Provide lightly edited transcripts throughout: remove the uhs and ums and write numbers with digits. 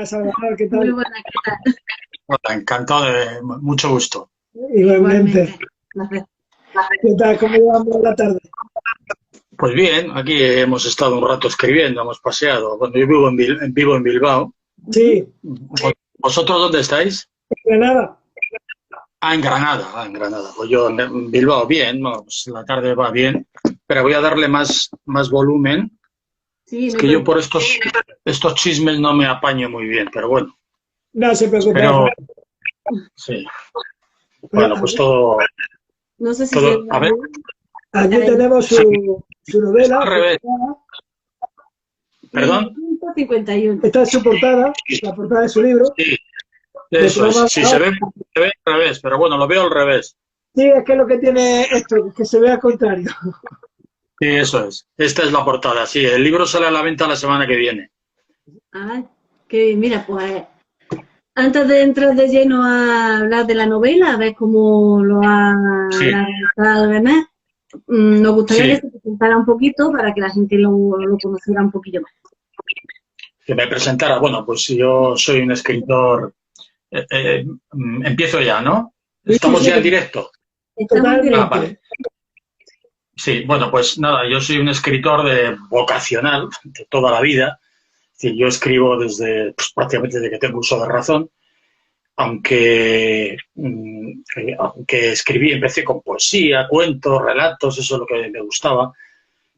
Salvador, ¿qué Muy tal? buena, ¿qué tal? Hola, encantado, mucho gusto. Igualmente. Igualmente. Placer. ¿Qué tal? ¿Cómo llevamos la tarde? Pues bien, aquí hemos estado un rato escribiendo, hemos paseado. Bueno, yo vivo en Bilbao. Sí, ¿Vosotros dónde estáis? Granada. En Granada. En Granada. Pues yo en Bilbao, bien, no, pues la tarde va bien, pero voy a darle más volumen. Sí, Es no hay que yo problema. por estos chismes no me apaño muy bien, pero bueno, No se preocupe. espero, sí. Pues, Bueno, pues No sé si se todo, ve a ver, bien. aquí tenemos sí, su novela al revés, publicada. perdón. 1151. Esta es su portada, la portada de su libro, Sí, de eso es. Promo Sí, Avanzado. se ve al revés, pero bueno, lo veo al revés. Sí, es que lo que tiene esto, que se ve al contrario. Sí, eso es. Esta es la portada, sí. El libro sale a la venta la semana que viene. Ah, qué bien. Mira, pues antes de entrar de lleno a hablar de la novela, a ver cómo Sí, la ha realizado y demás, nos gustaría que sí. se presentara un poquito para que la gente lo conociera un poquillo más. Que me presentara. Bueno, pues yo soy un escritor. Empiezo ya, ¿no? Sí, Estamos sí, ya en directo. Estamos en Ah, directo. totalmente. vale. Sí, bueno, pues nada, yo soy un escritor de vocacional de toda la vida. Es decir, yo escribo desde prácticamente desde que tengo uso de razón, aunque empecé con poesía, cuentos, relatos, eso es lo que me gustaba,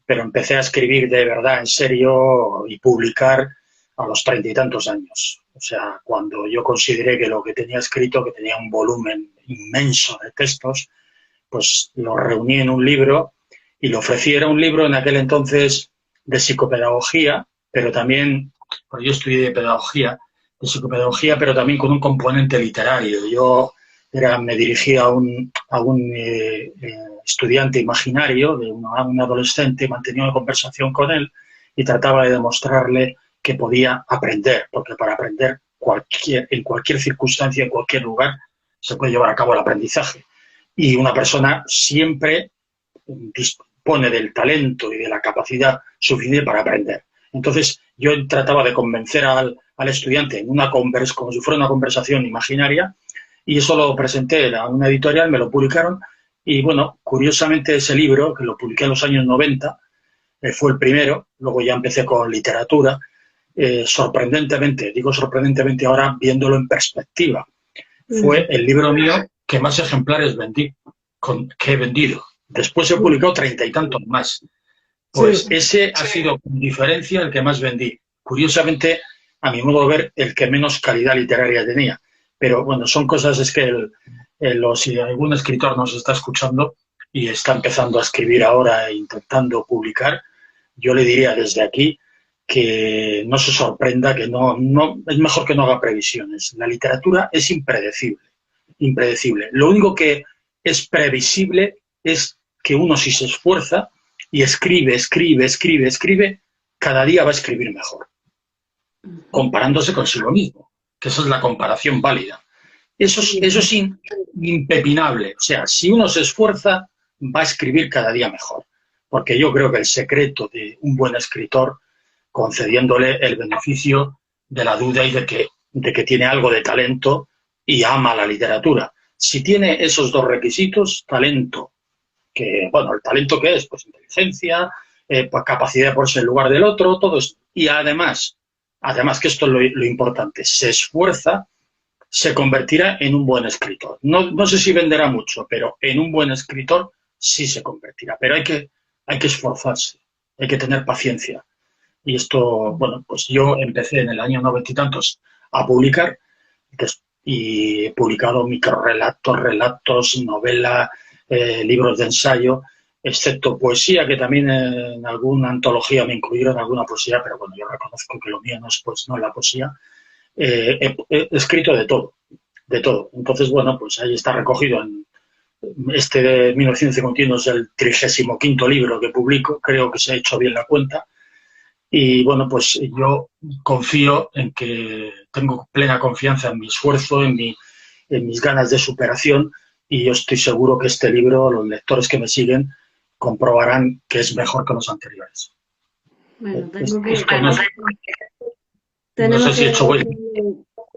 pero empecé a escribir de verdad, en serio, y publicar a los 30 y tantos años. O sea, cuando yo consideré que lo que tenía escrito, que tenía un volumen inmenso de textos, pues lo reuní en un libro y lo ofrecí. Era un libro en aquel entonces de psicopedagogía, pero también, porque yo estudié pedagogía, de psicopedagogía, pero también con un componente literario. Me dirigía a un estudiante imaginario, un adolescente, mantenía una conversación con él y trataba de demostrarle que podía aprender, porque para aprender en cualquier circunstancia, en cualquier lugar, se puede llevar a cabo el aprendizaje. Y una persona siempre dispone del talento y de la capacidad suficiente para aprender. Entonces, yo trataba de convencer al estudiante en como si fuera una conversación imaginaria, y eso lo presenté a una editorial, me lo publicaron, y bueno, curiosamente ese libro, que lo publiqué en los años 90, fue el primero, luego ya empecé con literatura, sorprendentemente, digo sorprendentemente ahora viéndolo en perspectiva, fue el libro mío que más ejemplares que he vendido. Después he publicado 30 y tantos más. Sí, Pues ese ha sido, con diferencia, el que más vendí. Curiosamente, a mi modo de ver, el que menos calidad literaria tenía. Pero bueno, son cosas, es que si algún escritor nos está escuchando y está empezando a escribir ahora e intentando publicar, yo le diría desde aquí que no se sorprenda, que es mejor que no haga previsiones. La literatura es impredecible, impredecible. Lo único que es previsible es que uno, si se esfuerza y escribe, cada día va a escribir mejor, comparándose consigo mismo, que esa es la comparación válida. Eso es impepinable. O sea, si uno se esfuerza, va a escribir cada día mejor. Porque yo creo que el secreto de un buen escritor, concediéndole el beneficio de la duda y de que tiene algo de talento y ama la literatura. Si tiene esos dos requisitos, talento, bueno, ¿el talento qué es? Pues inteligencia, pues capacidad de ponerse en lugar del otro, todo esto. Y además que esto es lo importante, se esfuerza, se convertirá en un buen escritor. No sé si venderá mucho, pero en un buen escritor sí se convertirá. Pero hay que esforzarse, hay que tener paciencia. Y esto, bueno, pues yo empecé en el año 90 y tantos a publicar y he publicado microrelatos, relatos, novela, libros de ensayo, excepto poesía, que también en alguna antología me incluyeron alguna poesía, pero bueno, yo reconozco que lo mío no es, pues, no es la poesía. He escrito de todo, de todo. Entonces, bueno, pues ahí está recogido. Este de 1951 es el 35º libro que publico, creo que se ha hecho bien la cuenta. Y bueno, pues yo confío en que tengo plena confianza en mi esfuerzo, en mis ganas de superación, y yo estoy seguro que este libro, los lectores que me siguen, comprobarán que es mejor que los anteriores. Bueno, Esto no es, No sé si he hecho buen...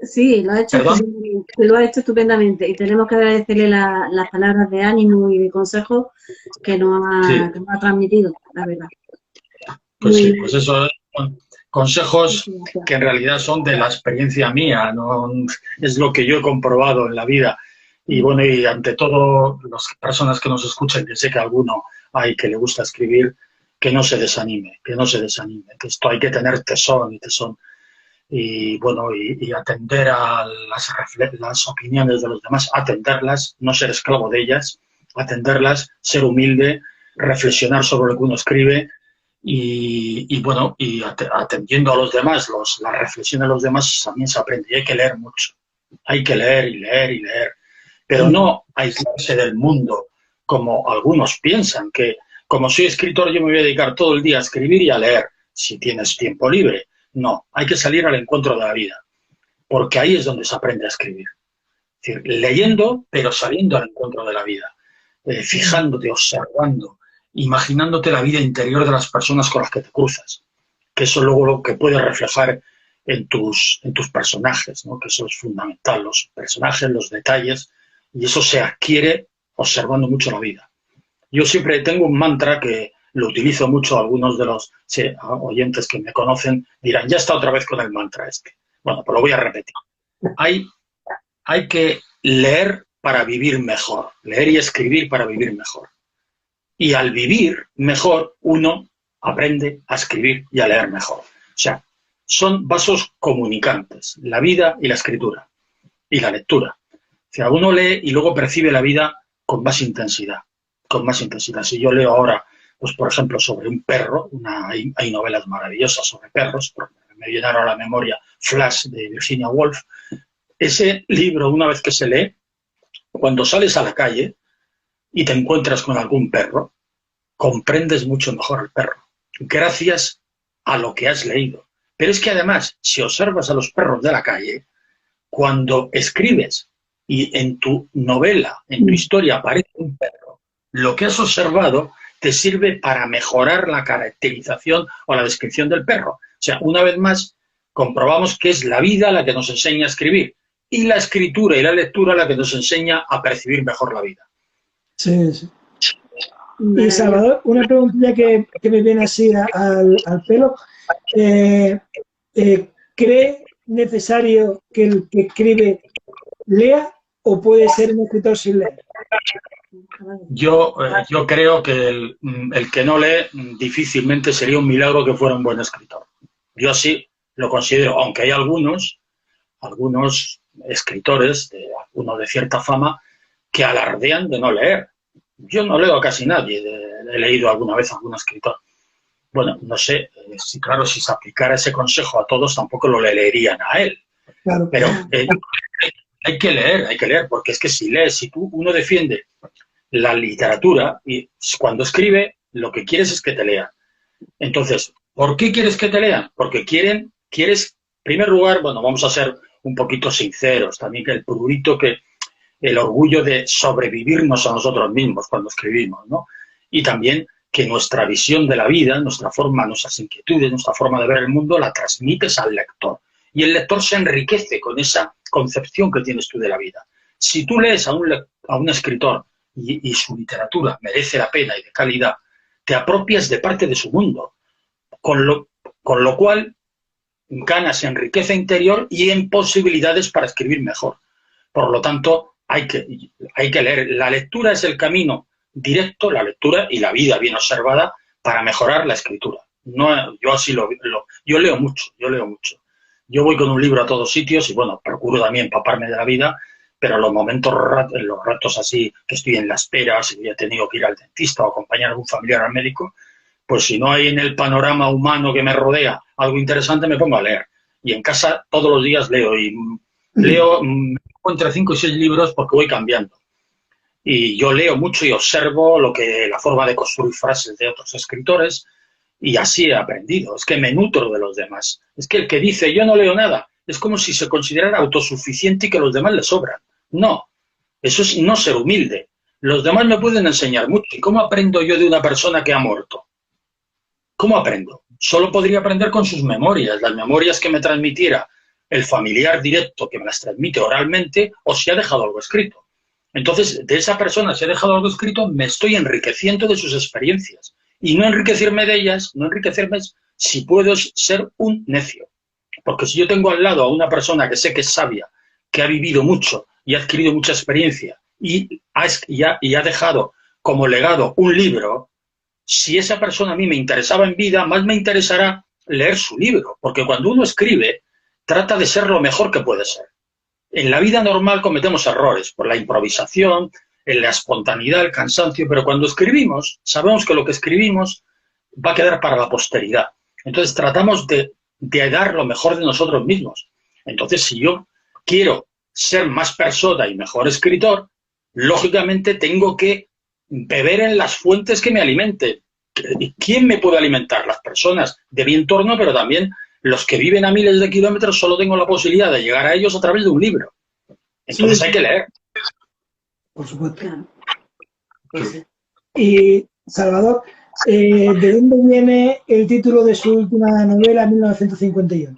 Sí, lo ha hecho ¿Perdón? estupendamente, lo ha hecho estupendamente y tenemos que agradecerle las palabras de ánimo y de consejo Sí, que nos ha transmitido, la verdad. pues sí, Muy pues eso son consejos gracias. que en realidad son de la experiencia mía, no es lo que yo he comprobado en la vida. Y bueno, y ante todo, las personas que nos escuchan, que sé que alguno hay que le gusta escribir, que no se desanime, que no se desanime, que esto hay que tener tesón y tesón. Y bueno, y atender a las opiniones de los demás, atenderlas, no ser esclavo de ellas, atenderlas, ser humilde, reflexionar sobre lo que uno escribe y bueno, y atendiendo a los demás, las reflexiones de los demás también se aprende y hay que leer mucho. Hay que leer y leer y leer, pero no aislarse del mundo como algunos piensan, que como soy escritor yo me voy a dedicar todo el día a escribir y a leer, si tienes tiempo libre. No, hay que salir al encuentro de la vida, porque ahí es donde se aprende a escribir. Es decir, leyendo, pero saliendo al encuentro de la vida, fijándote, observando, imaginándote la vida interior de las personas con las que te cruzas, que eso luego lo que puedes reflejar en tus personajes, ¿no? Que eso es fundamental, los personajes, los detalles, y eso se adquiere observando mucho la vida. Yo siempre tengo un mantra que lo utilizo mucho, algunos de los oyentes que me conocen dirán, ya está otra vez con el mantra este. Bueno, pues lo voy a repetir. Hay, hay que leer para vivir mejor, leer y escribir para vivir mejor. Y al vivir mejor, uno aprende a escribir y a leer mejor. O sea, son vasos comunicantes, la vida y la escritura, y la lectura. O sea, uno lee y luego percibe la vida con más intensidad, con más intensidad. Si yo leo ahora, pues por ejemplo, sobre un perro, hay novelas maravillosas sobre perros, me vienen a la memoria Flash de Virginia Woolf. Ese libro, una vez que se lee, cuando sales a la calle y te encuentras con algún perro, comprendes mucho mejor al perro, gracias a lo que has leído. Pero es que además, si observas a los perros de la calle, cuando escribes y en tu novela, en tu historia aparece un perro, lo que has observado te sirve para mejorar la caracterización o la descripción del perro. O sea, una vez más, comprobamos que es la vida la que nos enseña a escribir y la escritura y la lectura la que nos enseña a percibir mejor la vida. Sí, sí. Y Salvador, una preguntilla que me viene así al pelo. ¿Cree necesario que el que escribe lea o puede ser un escritor sin leer? Yo creo que el que no lee difícilmente sería un milagro que fuera un buen escritor. Yo así lo considero, aunque hay algunos escritores, uno de cierta fama, que alardean de no leer. Yo no leo a casi nadie, he leído alguna vez a algún escritor. Bueno, no sé, claro, si se aplicara ese consejo a todos, tampoco lo leerían a él. Claro. Pero hay que leer, porque es que si lees, si uno defiende la literatura y cuando escribe, lo que quieres es que te lean. Entonces, ¿por qué quieres que te lean? Porque quieres, en primer lugar, bueno, vamos a ser un poquito sinceros, también que el prurito, que el orgullo de sobrevivirnos a nosotros mismos cuando escribimos, ¿no? Y también que nuestra visión de la vida, nuestra forma, nuestras inquietudes, nuestra forma de ver el mundo, la transmites al lector. Y el lector se enriquece con esa concepción que tienes tú de la vida. Si tú lees a un escritor y su literatura merece la pena y de calidad, te apropias de parte de su mundo, con lo cual ganas en riqueza interior y en posibilidades para escribir mejor. Por lo tanto, hay que leer. La lectura es el camino directo, la lectura y la vida bien observada para mejorar la escritura. No, yo así yo leo mucho. Yo voy con un libro a todos sitios y bueno, procuro también empaparme de la vida, pero en los ratos así que estoy en la espera, si he tenido que ir al dentista o acompañar a algún familiar al médico, pues si no hay en el panorama humano que me rodea algo interesante, me pongo a leer. Y en casa todos los días leo y leo entre 5 y 6 libros porque voy cambiando. Y yo leo mucho y observo la forma de construir frases de otros escritores y así he aprendido. Es que me nutro de los demás. Es que el que dice yo no leo nada es como si se considerara autosuficiente y que a los demás les sobran. No, eso es no ser humilde. Los demás me pueden enseñar mucho. ¿Y cómo aprendo yo de una persona que ha muerto? ¿Cómo aprendo? solo podría aprender con sus memorias, las memorias que me transmitiera el familiar directo que me las transmite oralmente, o si ha dejado algo escrito. Entonces, de esa persona, si ha dejado algo escrito, me estoy enriqueciendo de sus experiencias. Y no enriquecerme de ellas, no enriquecerme si puedo ser un necio. Porque si yo tengo al lado a una persona que sé que es sabia, que ha vivido mucho y ha adquirido mucha experiencia y ha dejado como legado un libro, si esa persona a mí me interesaba en vida, más me interesará leer su libro. Porque cuando uno escribe, trata de ser lo mejor que puede ser. En la vida normal cometemos errores por la improvisación, en la espontaneidad, el cansancio, pero cuando escribimos, sabemos que lo que escribimos va a quedar para la posteridad. Entonces tratamos de dar lo mejor de nosotros mismos. Entonces, si yo quiero ser más persona y mejor escritor, lógicamente tengo que beber en las fuentes que me alimenten. ¿Quién me puede alimentar? Las personas de mi entorno, pero también los que viven a miles de kilómetros. Solo tengo la posibilidad de llegar a ellos a través de un libro. Entonces hay que leer. Por supuesto. Y, Salvador, ¿de dónde viene el título de su última novela, 1951?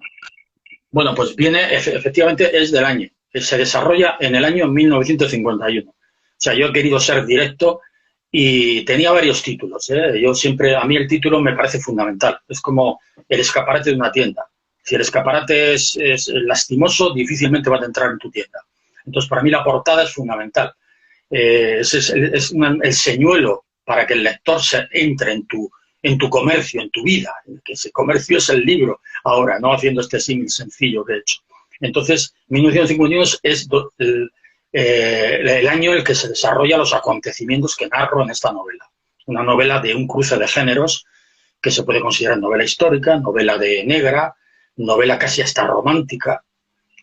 Bueno, pues viene, efectivamente, es del año. Se desarrolla en el año 1951. O sea, yo he querido ser directo y tenía varios títulos, ¿eh? Yo siempre, a mí el título me parece fundamental. Es como el escaparate de una tienda. Si el escaparate es lastimoso, difícilmente va a entrar en tu tienda. Entonces, para mí la portada es fundamental. Es el señuelo para que el lector entre en tu comercio, en tu vida. Que ese comercio es el libro ahora, no haciendo este símil sencillo que he hecho. Entonces, 1951 es el año en el que se desarrollan los acontecimientos que narro en esta novela. Una novela de un cruce de géneros que se puede considerar novela histórica, novela de negra, novela casi hasta romántica.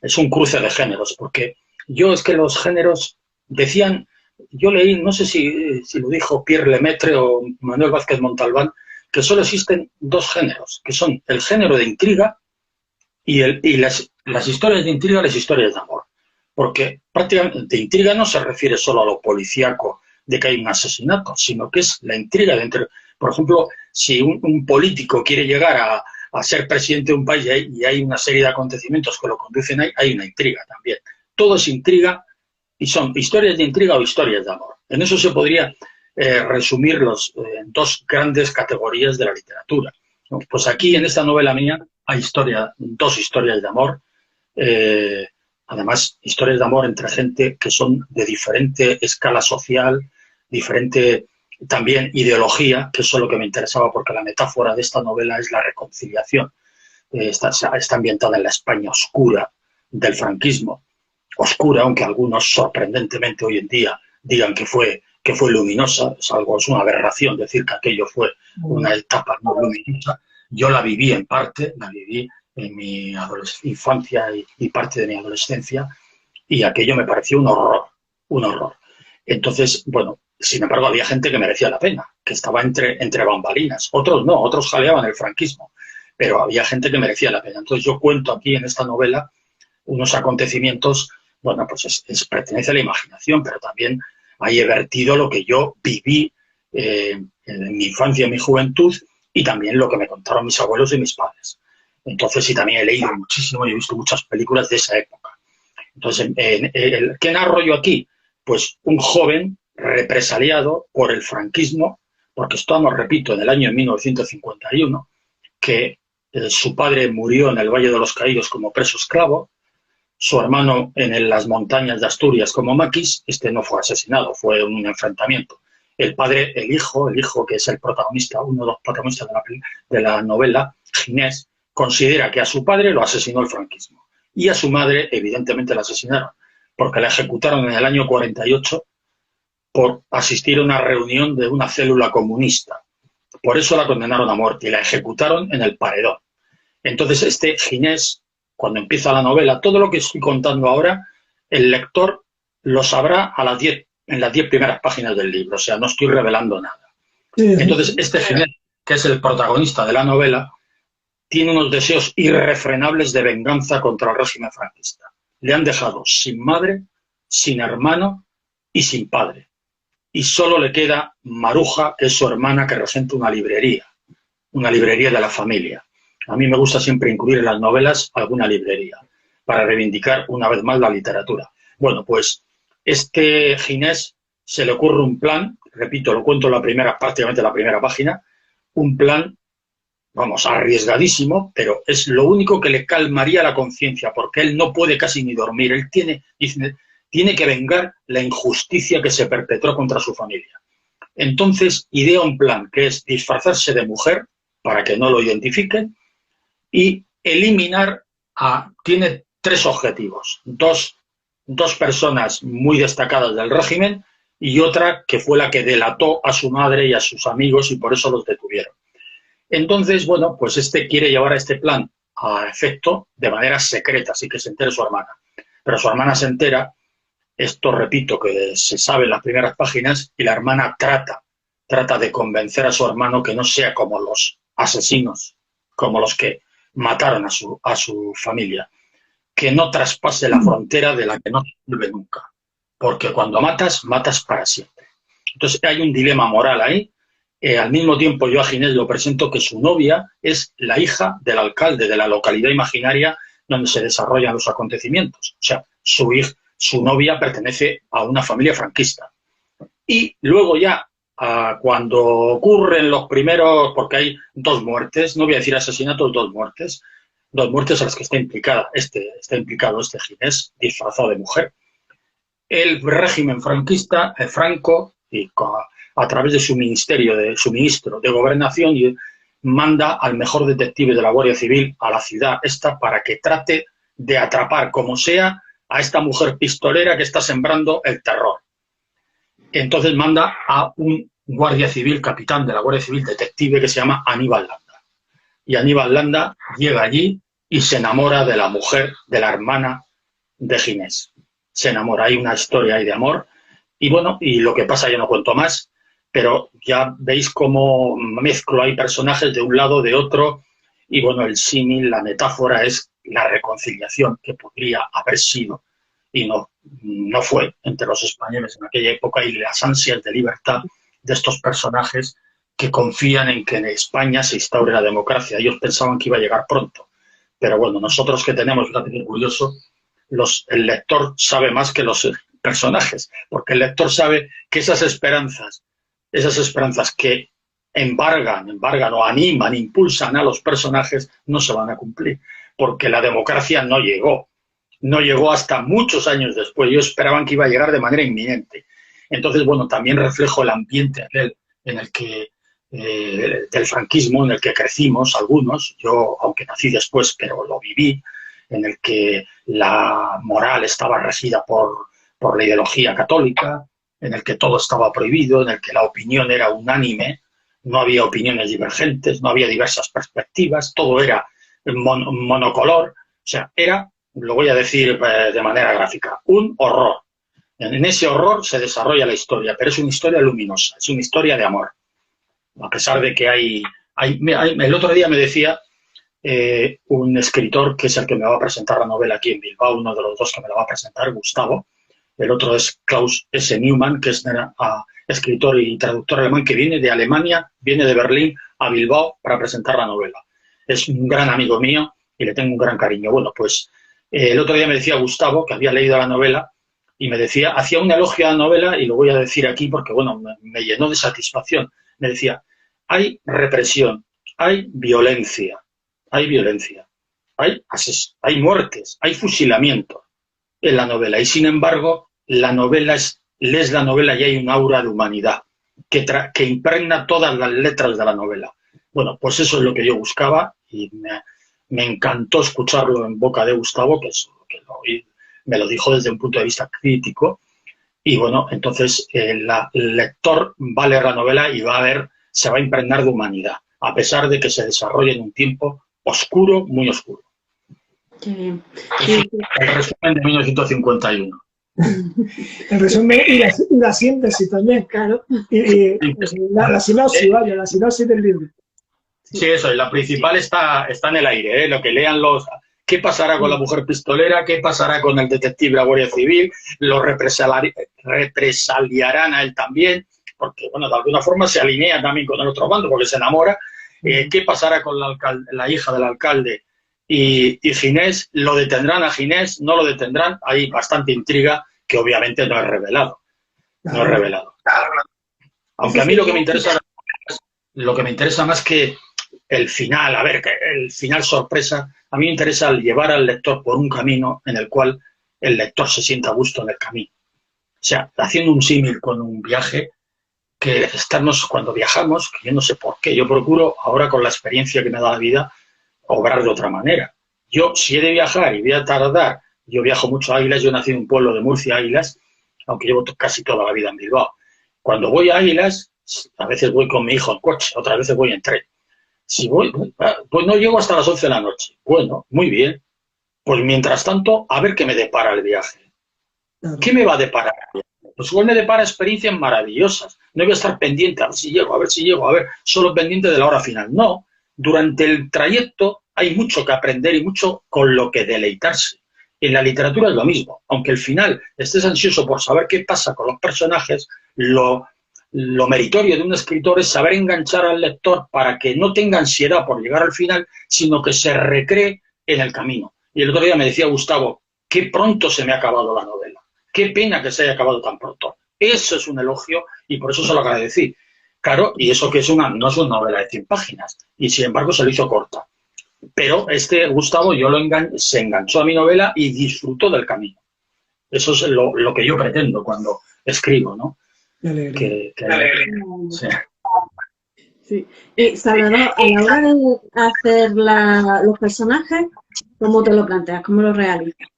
Es un cruce de géneros, porque es que los géneros decían, yo leí, no sé si lo dijo Pierre Lemaitre o Manuel Vázquez Montalbán, que solo existen dos géneros, que son el género de intriga y las historias de intriga, las historias de amor. Porque prácticamente intriga no se refiere solo a lo policíaco de que hay un asesinato, sino que es la intriga de por ejemplo, si un político quiere llegar a ser presidente de un país y hay una serie de acontecimientos que lo conducen ahí, hay una intriga también. Todo es intriga y son historias de intriga o historias de amor. En eso se podría resumir en dos grandes categorías de la literatura, ¿no? Pues aquí, en esta novela mía, hay dos historias de amor. Además, historias de amor entre gente que son de diferente escala social, diferente también ideología, que eso es lo que me interesaba, porque la metáfora de esta novela es la reconciliación. Está ambientada en la España oscura del franquismo. Oscura, aunque algunos sorprendentemente hoy en día digan que fue luminosa. Es una aberración decir que aquello fue una etapa no luminosa. Yo la viví en parte, la viví en mi infancia y parte de mi adolescencia, y aquello me pareció un horror. Entonces, bueno, sin embargo, había gente que merecía la pena, que estaba entre bambalinas. Otros no, otros jaleaban el franquismo, pero había gente que merecía la pena. Entonces yo cuento aquí en esta novela unos acontecimientos, bueno, pues pertenece a la imaginación, pero también ahí he vertido lo que yo viví en mi infancia y mi juventud, y también lo que me contaron mis abuelos y mis padres. Entonces, y también he leído muchísimo y he visto muchas películas de esa época. Entonces, ¿qué narro yo aquí? Pues un joven represaliado por el franquismo, porque estamos, repito, en el año 1951, que su padre murió en el Valle de los Caídos como preso esclavo, su hermano en las montañas de Asturias como maquis. Este no fue asesinado, fue un enfrentamiento. El padre, el hijo que es el protagonista, uno de los protagonistas de la novela, Ginés, considera que a su padre lo asesinó el franquismo y a su madre evidentemente la asesinaron, porque la ejecutaron en el año 48 por asistir a una reunión de una célula comunista. Por eso la condenaron a muerte y la ejecutaron en el paredón. Entonces este Ginés, cuando empieza la novela, todo lo que estoy contando ahora, el lector lo sabrá en las 10 primeras páginas del libro, o sea, no estoy revelando nada. Entonces este Ginés, que es el protagonista de la novela, tiene unos deseos irrefrenables de venganza contra el régimen franquista. Le han dejado sin madre, sin hermano y sin padre. Y solo le queda Maruja, que es su hermana, que regenta una librería. una librería de la familia. A mí me gusta siempre incluir en las novelas alguna librería, para reivindicar una vez más la literatura. Bueno, pues este Ginés se le ocurre un plan, repito, lo cuento prácticamente la primera página, un plan, vamos, arriesgadísimo, pero es lo único que le calmaría la conciencia, porque él no puede casi ni dormir. Él tiene que vengar la injusticia que se perpetró contra su familia. Entonces idea un plan, que es disfrazarse de mujer, para que no lo identifiquen, y eliminar tiene 3 objetivos. Dos personas muy destacadas del régimen y otra que fue la que delató a su madre y a sus amigos y por eso los detuvieron. Entonces, bueno, pues quiere llevar este plan a efecto de manera secreta, así que se entere su hermana. Pero su hermana se entera, esto repito que se sabe en las primeras páginas, y la hermana trata de convencer a su hermano que no sea como los asesinos, como los que mataron a su familia, que no traspase la frontera de la que no se vuelve nunca, porque cuando matas para siempre. Entonces hay un dilema moral ahí. Al mismo tiempo yo a Ginés lo presento que su novia es la hija del alcalde de la localidad imaginaria donde se desarrollan los acontecimientos. O sea, su novia pertenece a una familia franquista. Y luego ya, cuando ocurren los primeros, porque hay 2 muertes, no voy a decir asesinatos, 2 muertes a las que está implicado este Ginés disfrazado de mujer. El régimen franquista, Franco, y a través de su ministro de Gobernación, manda al mejor detective de la Guardia Civil a la ciudad esta para que trate de atrapar como sea a esta mujer pistolera que está sembrando el terror. Entonces manda a un guardia civil, capitán de la Guardia Civil, detective, que se llama Aníbal Landa. Y Aníbal Landa llega allí y se enamora de la mujer, de la hermana de Ginés. Se enamora, hay una historia ahí de amor. Y bueno, y lo que pasa ya no cuento más, pero ya veis cómo mezclo ahí personajes de un lado, de otro, y bueno, el símil, la metáfora es la reconciliación que podría haber sido, y no fue, entre los españoles en aquella época, y las ansias de libertad de estos personajes que confían en que en España se instaure la democracia. Ellos pensaban que iba a llegar pronto, pero bueno, nosotros que tenemos, fíjate qué curioso, el lector sabe más que los personajes, porque el lector sabe que esas esperanzas que embargan o animan, impulsan a los personajes, no se van a cumplir, porque la democracia no llegó hasta muchos años después. Ellos esperaban que iba a llegar de manera inminente. Entonces, bueno, también reflejo el ambiente en el que del franquismo en el que crecimos algunos, yo aunque nací después, pero lo viví, en el que la moral estaba regida por la ideología católica, en el que todo estaba prohibido, en el que la opinión era unánime, no había opiniones divergentes, no había diversas perspectivas, todo era monocolor, o sea, era, lo voy a decir de manera gráfica, un horror. En ese horror se desarrolla la historia, pero es una historia luminosa, es una historia de amor. A pesar de que el otro día me decía un escritor que es el que me va a presentar la novela aquí en Bilbao, uno de los 2 que me la va a presentar, Gustavo. El otro es Klaus S. Newman, que es escritor y traductor alemán que viene de Alemania, viene de Berlín a Bilbao para presentar la novela. Es un gran amigo mío y le tengo un gran cariño. Bueno, pues el otro día me decía Gustavo, que había leído la novela, y me decía, hacía un elogio a la novela, y lo voy a decir aquí porque, bueno, me llenó de satisfacción. Me decía, hay represión, hay violencia, hay muertes, hay fusilamiento en la novela, y sin embargo, lees la novela y hay un aura de humanidad que impregna todas las letras de la novela. Bueno, pues eso es lo que yo buscaba, y me encantó escucharlo en boca de Gustavo, que me lo dijo desde un punto de vista crítico, y bueno, entonces el lector va a leer la novela y se va a impregnar de humanidad, a pesar de que se desarrolle en un tiempo oscuro, muy oscuro. Qué bien. El resumen de 1951. El resumen y la síntesis también, claro. Y la sinopsis, vaya, la sinopsis del libro. Sí, eso, y la principal está en el aire, lo que lean ¿qué pasará con la mujer pistolera? ¿Qué pasará con el detective de la Guardia Civil? ¿Lo represaliarán a él también? Porque, bueno, de alguna forma se alinea también con el otro bando, porque se enamora. ¿Qué pasará con la hija del alcalde y Ginés? ¿Lo detendrán a Ginés? ¿No lo detendrán? Hay bastante intriga que obviamente no es revelado. No es revelado. Aunque a mí lo que me interesa más que el final, a ver, el final sorpresa, a mí me interesa llevar al lector por un camino en el cual el lector se sienta a gusto en el camino. O sea, haciendo un símil con un viaje, que estamos, cuando viajamos, que yo no sé por qué, yo procuro, ahora con la experiencia que me da la vida, obrar de otra manera. Yo, si he de viajar y voy a tardar, yo viajo mucho a Águilas, yo nací en un pueblo de Murcia, Águilas, aunque llevo casi toda la vida en Bilbao. Cuando voy a Águilas, a veces voy con mi hijo en coche, otras veces voy en tren. Si voy, pues no llego hasta las 11 de la noche. Bueno, muy bien. Pues mientras tanto, a ver qué me depara el viaje. ¿Qué me va a deparar? Pues igual me depara experiencias maravillosas. No voy a estar pendiente, a ver si llego, a ver si llego, a ver, solo pendiente de la hora final. No, durante el trayecto hay mucho que aprender y mucho con lo que deleitarse. En la literatura es lo mismo. Aunque al final estés ansioso por saber qué pasa con los personajes, lo meritorio de un escritor es saber enganchar al lector para que no tenga ansiedad por llegar al final, sino que se recree en el camino. Y el otro día me decía Gustavo, qué pronto se me ha acabado la novela. Qué pena que se haya acabado tan pronto. Eso es un elogio y por eso se lo agradecí. Claro, y eso que no es una novela de 100 páginas, y sin embargo se lo hizo corta. Pero Gustavo, se enganchó a mi novela y disfrutó del camino. Eso es lo que yo pretendo cuando escribo, ¿no? Sí. Sí. Salvador, a la hora de hacer los personajes, ¿cómo te lo planteas? ¿Cómo lo realizas?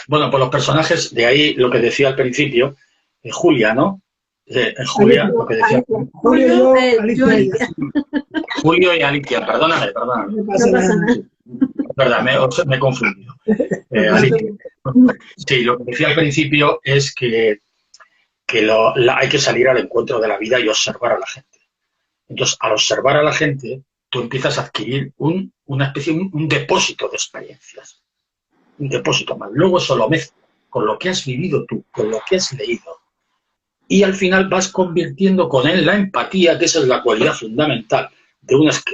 Bueno, pues los personajes, de ahí lo que decía al principio, Julia, ¿no? Julia, lo que decía. Julio y Alicia, perdóname. No pasa nada. Verdad, me he confundido. Alicia. Sí, lo que decía al principio es que hay que salir al encuentro de la vida y observar a la gente. Entonces, al observar a la gente, tú empiezas a adquirir una especie, un depósito de experiencias. Un depósito más. Luego eso lo mezclas con lo que has vivido tú, con lo que has leído. Y al final vas convirtiendo con él la empatía, que esa es la cualidad fundamental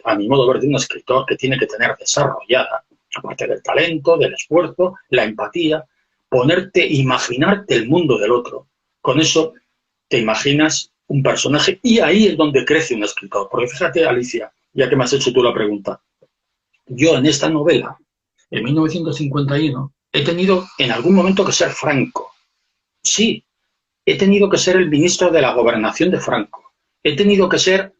a mi modo de ver, de un escritor que tiene que tener desarrollada, aparte del talento, del esfuerzo, la empatía, imaginarte el mundo del otro. Con eso te imaginas un personaje y ahí es donde crece un escritor. Porque fíjate, Alicia, ya que me has hecho tú la pregunta, yo en esta novela, en 1951, he tenido en algún momento que ser Franco. Sí, he tenido que ser el ministro de la Gobernación de Franco. He tenido que ser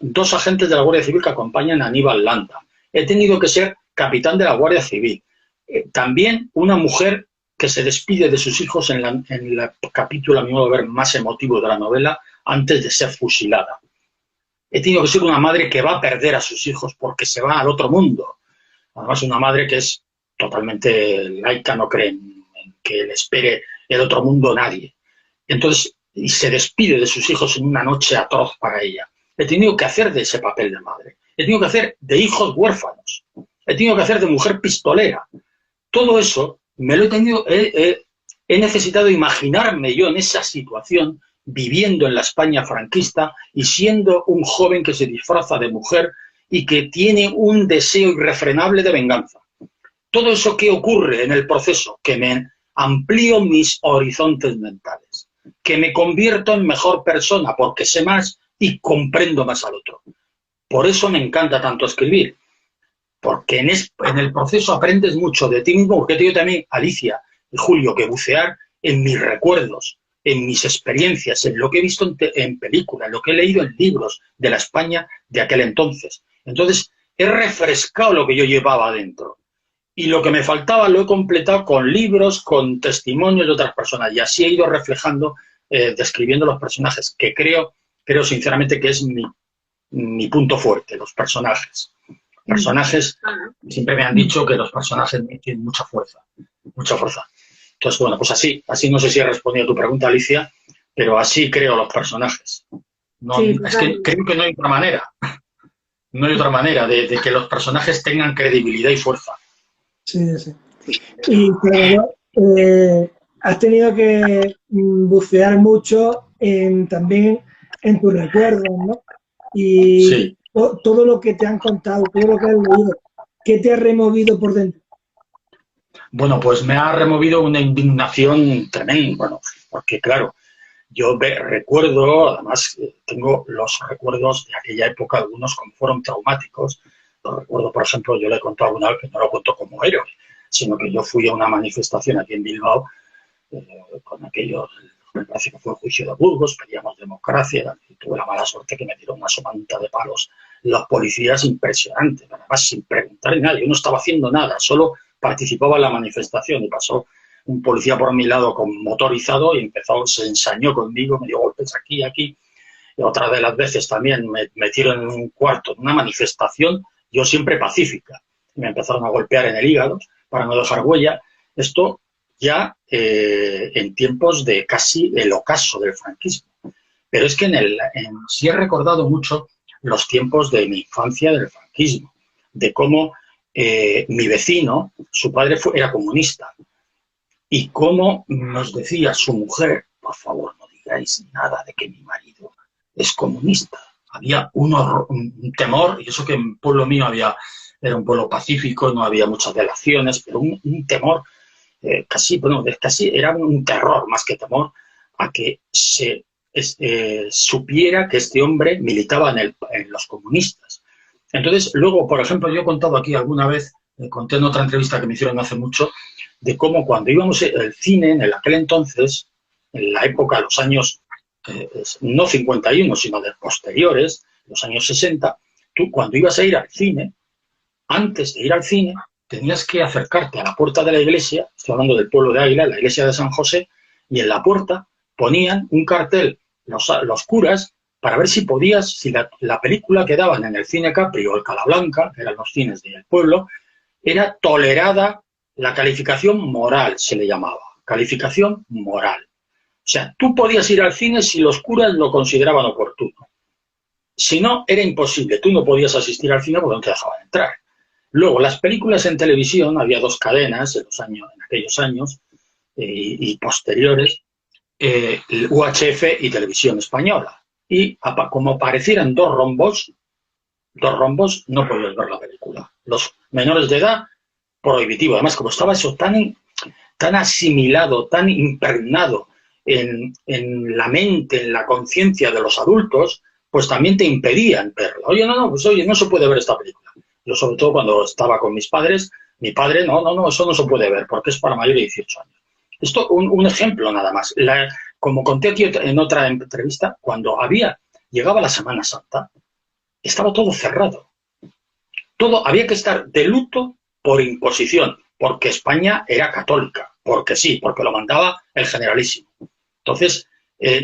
dos agentes de la Guardia Civil que acompañan a Aníbal Landa. He tenido que ser capitán de la Guardia Civil. También una mujer que se despide de sus hijos en el capítulo, a mi modo de ver, más emotivo de la novela, antes de ser fusilada. He tenido que ser una madre que va a perder a sus hijos porque se va al otro mundo. Además, una madre que es totalmente laica, no cree en que le espere el otro mundo nadie. Entonces, y se despide de sus hijos en una noche atroz para ella. He tenido que hacer de ese papel de madre. He tenido que hacer de hijos huérfanos. He tenido que hacer de mujer pistolera. Todo eso me lo he tenido, he necesitado imaginarme yo en esa situación, viviendo en la España franquista y siendo un joven que se disfraza de mujer y que tiene un deseo irrefrenable de venganza. Todo eso que ocurre en el proceso, que me amplío mis horizontes mentales, que me convierto en mejor persona porque sé más y comprendo más al otro. Por eso me encanta tanto escribir, porque en el proceso aprendes mucho de ti mismo, porque te digo también, Alicia y Julio, que bucear en mis recuerdos, en mis experiencias, en lo que he visto en películas, en lo que he leído en libros de la España de aquel entonces. Entonces, he refrescado lo que yo llevaba adentro. Y lo que me faltaba lo he completado con libros, con testimonios de otras personas. Y así he ido reflejando, describiendo los personajes, que creo sinceramente que es mi punto fuerte, los personajes. Personajes, siempre me han dicho que los personajes tienen mucha fuerza, mucha fuerza. Entonces, bueno, pues así no sé si he respondido a tu pregunta, Alicia, pero así creo los personajes. No, sí, es que creo que no hay otra manera. No hay otra manera de que los personajes tengan credibilidad y fuerza. Sí, sí. Y pero, has tenido que bucear mucho también en tus recuerdos, ¿no? Y, sí. todo lo que te han contado, todo lo que has leído, ¿qué te ha removido por dentro? Bueno, pues me ha removido una indignación tremenda, bueno, porque claro, yo recuerdo, además tengo los recuerdos de aquella época, algunos como fueron traumáticos. Los recuerdo, por ejemplo, yo le he contado alguna vez, que no lo cuento como héroe, sino que yo fui a una manifestación aquí en Bilbao, con aquellos, me parece que fue el juicio de Burgos, pedíamos democracia, y tuve la mala suerte que me dieron una somanta de palos los policías impresionantes, además sin preguntar nada, yo no estaba haciendo nada, solo participaba en la manifestación y pasó un policía por mi lado con motorizado y empezó, se ensañó conmigo, me dio golpes aquí, aquí. Y otra de las veces también me metieron en un cuarto, en una manifestación, yo siempre pacífica, y me empezaron a golpear en el hígado para no dejar huella. Esto ya en tiempos de casi el ocaso del franquismo. Pero es que sí he recordado mucho los tiempos de mi infancia del franquismo, de cómo mi vecino, su padre era comunista, y cómo nos decía su mujer, por favor, no digáis nada de que mi marido es comunista. Había un temor, y eso que en el pueblo mío era un pueblo pacífico, no había muchas delaciones, pero un temor casi era un terror más que temor a que se supiera que este hombre militaba en los comunistas. Entonces, luego, por ejemplo, yo he contado aquí alguna vez, conté en otra entrevista que me hicieron hace mucho, de cómo cuando íbamos al cine, en aquel entonces, en la época de los años, no 51, sino de posteriores, los años 60, tú cuando ibas a ir al cine, antes de ir al cine, tenías que acercarte a la puerta de la iglesia, estoy hablando del pueblo de Águila, la iglesia de San José, y en la puerta ponían un cartel los curas para ver si podías, si la película que daban en el cine Capri o el Calablanca, que eran los cines del pueblo, era tolerada, la calificación moral se le llamaba, calificación moral. O sea, tú podías ir al cine si los curas lo consideraban oportuno. Si no, era imposible, tú no podías asistir al cine porque no te dejaban entrar. Luego, las películas en televisión, había dos cadenas en aquellos años y posteriores, UHF y Televisión Española. Y como aparecieran dos rombos no podías ver la película. Los menores de edad, prohibitivo. Además, como estaba eso tan asimilado, tan impregnado en la mente, en la conciencia de los adultos, pues también te impedían verla. Oye, no se puede ver esta película. Yo, sobre todo, cuando estaba con mis padres, mi padre, no, eso no se puede ver, porque es para mayores de 18 años. Esto, un ejemplo nada más. Como conté aquí en otra entrevista, cuando llegaba la Semana Santa, estaba todo cerrado. Había que estar de luto por imposición, porque España era católica, porque sí, porque lo mandaba el Generalísimo. Entonces,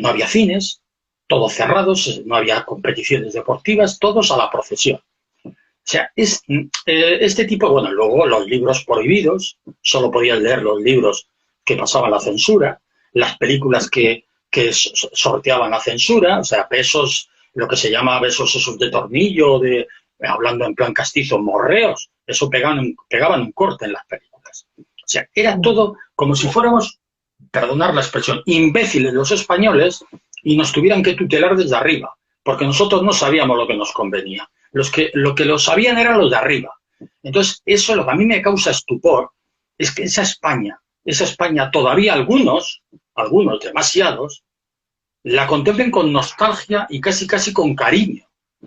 no había cines, todos cerrados, no había competiciones deportivas, todos a la procesión. O sea, este tipo, bueno, luego los libros prohibidos, solo podías leer los libros que pasaban la censura, las películas que sorteaban la censura, o sea, besos, lo que se llama besos esos de tornillo, hablando en plan castizo, morreos, eso pegaban un corte en las películas. O sea, era todo como si fuéramos, perdonar la expresión, imbéciles los españoles y nos tuvieran que tutelar desde arriba, porque nosotros no sabíamos lo que nos convenía. Lo que lo sabían eran los de arriba. Entonces, eso lo que a mí me causa estupor es que esa España todavía algunos, demasiados, la contemplen con nostalgia y casi con cariño.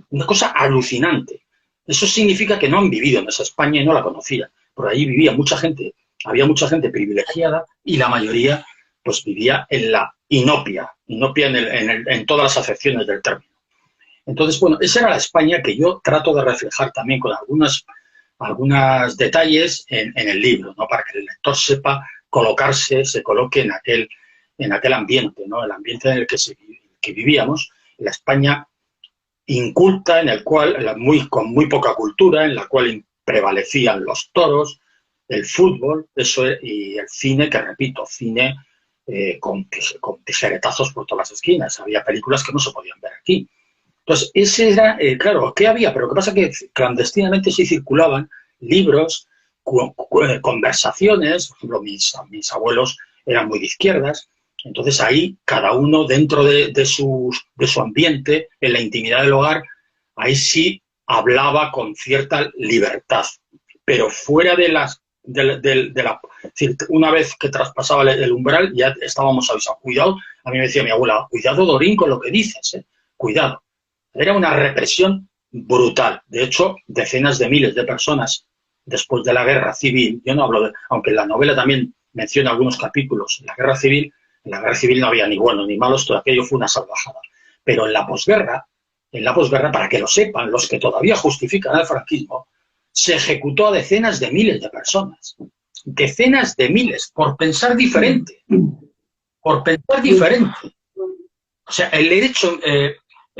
Una cosa alucinante. Eso significa que no han vivido en esa España y no la conocían. Por ahí vivía mucha gente, había mucha gente privilegiada y la mayoría pues vivía en la inopia en todas las acepciones del término. Entonces, bueno, esa era la España que yo trato de reflejar también con algunos detalles en el libro, ¿no? Para que el lector sepa se coloque en aquel ambiente, ¿no? El ambiente en el que vivíamos, la España inculta, en el cual, con muy poca cultura, en la cual prevalecían los toros, el fútbol, y el cine, que repito, cine con tijeretazos por todas las esquinas. Había películas que no se podían ver aquí. Entonces, ese era, claro, ¿qué había? Pero lo que pasa es que clandestinamente sí circulaban libros, conversaciones. Por ejemplo, mis abuelos eran muy de izquierdas, entonces ahí cada uno dentro de su ambiente, en la intimidad del hogar, ahí sí hablaba con cierta libertad, pero fuera de las... es decir, una vez que traspasaba el umbral ya estábamos avisados. Cuidado, a mí me decía mi abuela, cuidado Dorín con lo que dices, cuidado. Era una represión brutal. De hecho, decenas de miles de personas después de la guerra civil, yo no hablo de, aunque en la novela también menciona algunos capítulos, en la guerra civil no había ni buenos ni malos, todo aquello fue una salvajada. Pero en la posguerra, para que lo sepan los que todavía justifican el franquismo, se ejecutó a decenas de miles de personas. Decenas de miles, por pensar diferente. Por pensar diferente. O sea, el hecho,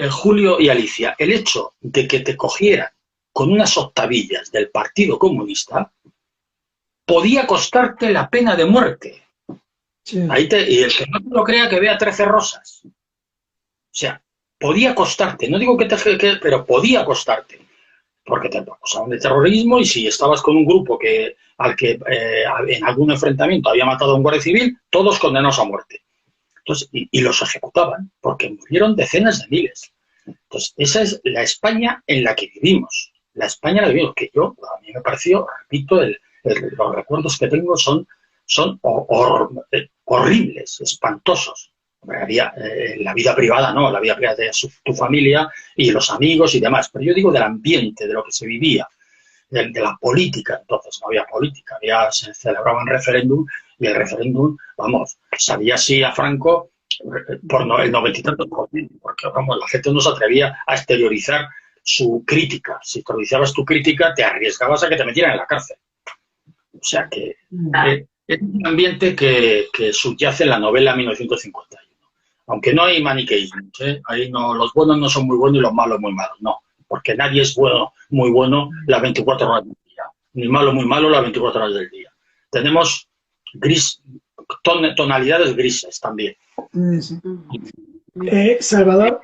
Julio y Alicia, el hecho de que te cogieran con unas octavillas del Partido Comunista podía costarte la pena de muerte. Sí. Y el que no te lo crea, que vea 13 rosas. O sea, podía costarte, no digo pero podía costarte. Porque te acusaban de terrorismo y si estabas con un grupo al que en algún enfrentamiento había matado a un guardia civil, todos condenados a muerte. Entonces, y los ejecutaban, porque murieron decenas de miles. Entonces, esa es la España en la que vivimos. La España en la que vivimos, que a mí me pareció, repito, los recuerdos que tengo son horribles, espantosos. Había la vida privada, ¿no? La vida privada de tu familia y los amigos y demás. Pero yo digo del ambiente, de lo que se vivía, de la política. Entonces no había política, se celebraba un referéndum y el referéndum, vamos, sabía sí a Franco por el 90 y tantos %, porque vamos, la gente no se atrevía a exteriorizar su crítica. Si exteriorizabas tu crítica, te arriesgabas a que te metieran en la cárcel. O sea que es un ambiente que subyace en la novela 1951. Aunque no hay maniqueísmos, ahí no, los buenos no son muy buenos y los malos muy malos, no, porque nadie es bueno, muy bueno las 24 horas del día, ni malo, muy malo las 24 horas del día. Tenemos tonalidades grises también. Sí. Salvador,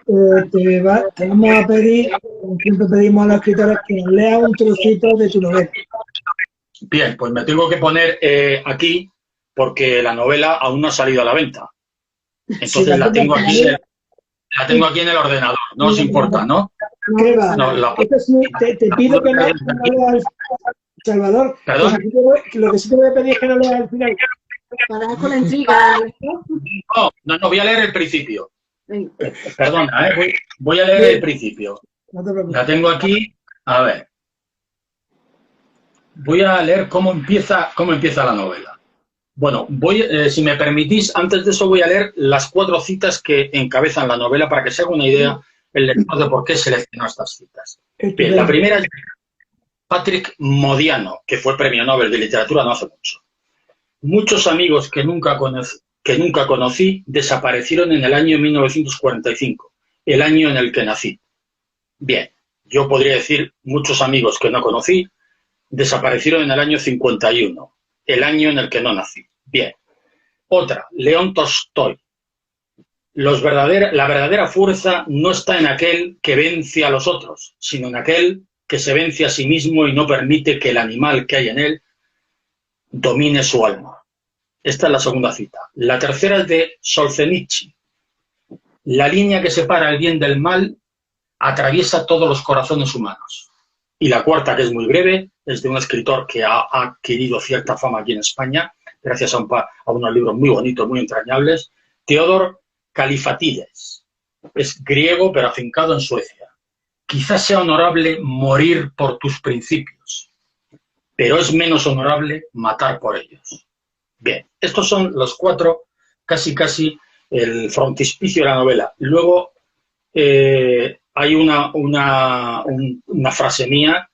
te vamos a pedir, como siempre pedimos a los escritores, que nos lean un trocito de tu novela. Bien, pues me tengo que poner aquí porque la novela aún no ha salido a la venta. Entonces sí, la tengo aquí en el ordenador, no os importa, ¿no? ¿Qué va? No, te pido que no leas, Salvador. ¿Perdón? Lo que sí te voy a pedir es que no leas al final. Para dar con la intriga. No, voy a leer el principio. Perdona, voy a leer el principio. No te preocupes. La tengo aquí, a ver. Voy a leer cómo empieza la novela. Bueno, si me permitís, antes de eso voy a leer las 4 citas que encabezan la novela para que se haga una idea el lector de por qué seleccionó estas citas. Bien, la primera es Patrick Modiano, que fue premio Nobel de Literatura no hace mucho. Muchos amigos que nunca conocí desaparecieron en el año 1945, el año en el que nací. Bien, yo podría decir muchos amigos que no conocí desaparecieron en el año 51. El año en el que no nací. Bien. Otra, León Tolstói. La verdadera fuerza no está en aquel que vence a los otros, sino en aquel que se vence a sí mismo y no permite que el animal que hay en él domine su alma. Esta es la segunda cita. La tercera es de Solzhenitsyn. La línea que separa el bien del mal atraviesa todos los corazones humanos. Y la cuarta, que es muy breve, es de un escritor que ha adquirido cierta fama aquí en España, gracias a unos libros muy bonitos, muy entrañables, Theodor Kallifatides. Es griego, pero afincado en Suecia. Quizás sea honorable morir por tus principios, pero es menos honorable matar por ellos. Bien, estos son los 4, casi el frontispicio de la novela. Luego hay una frase mía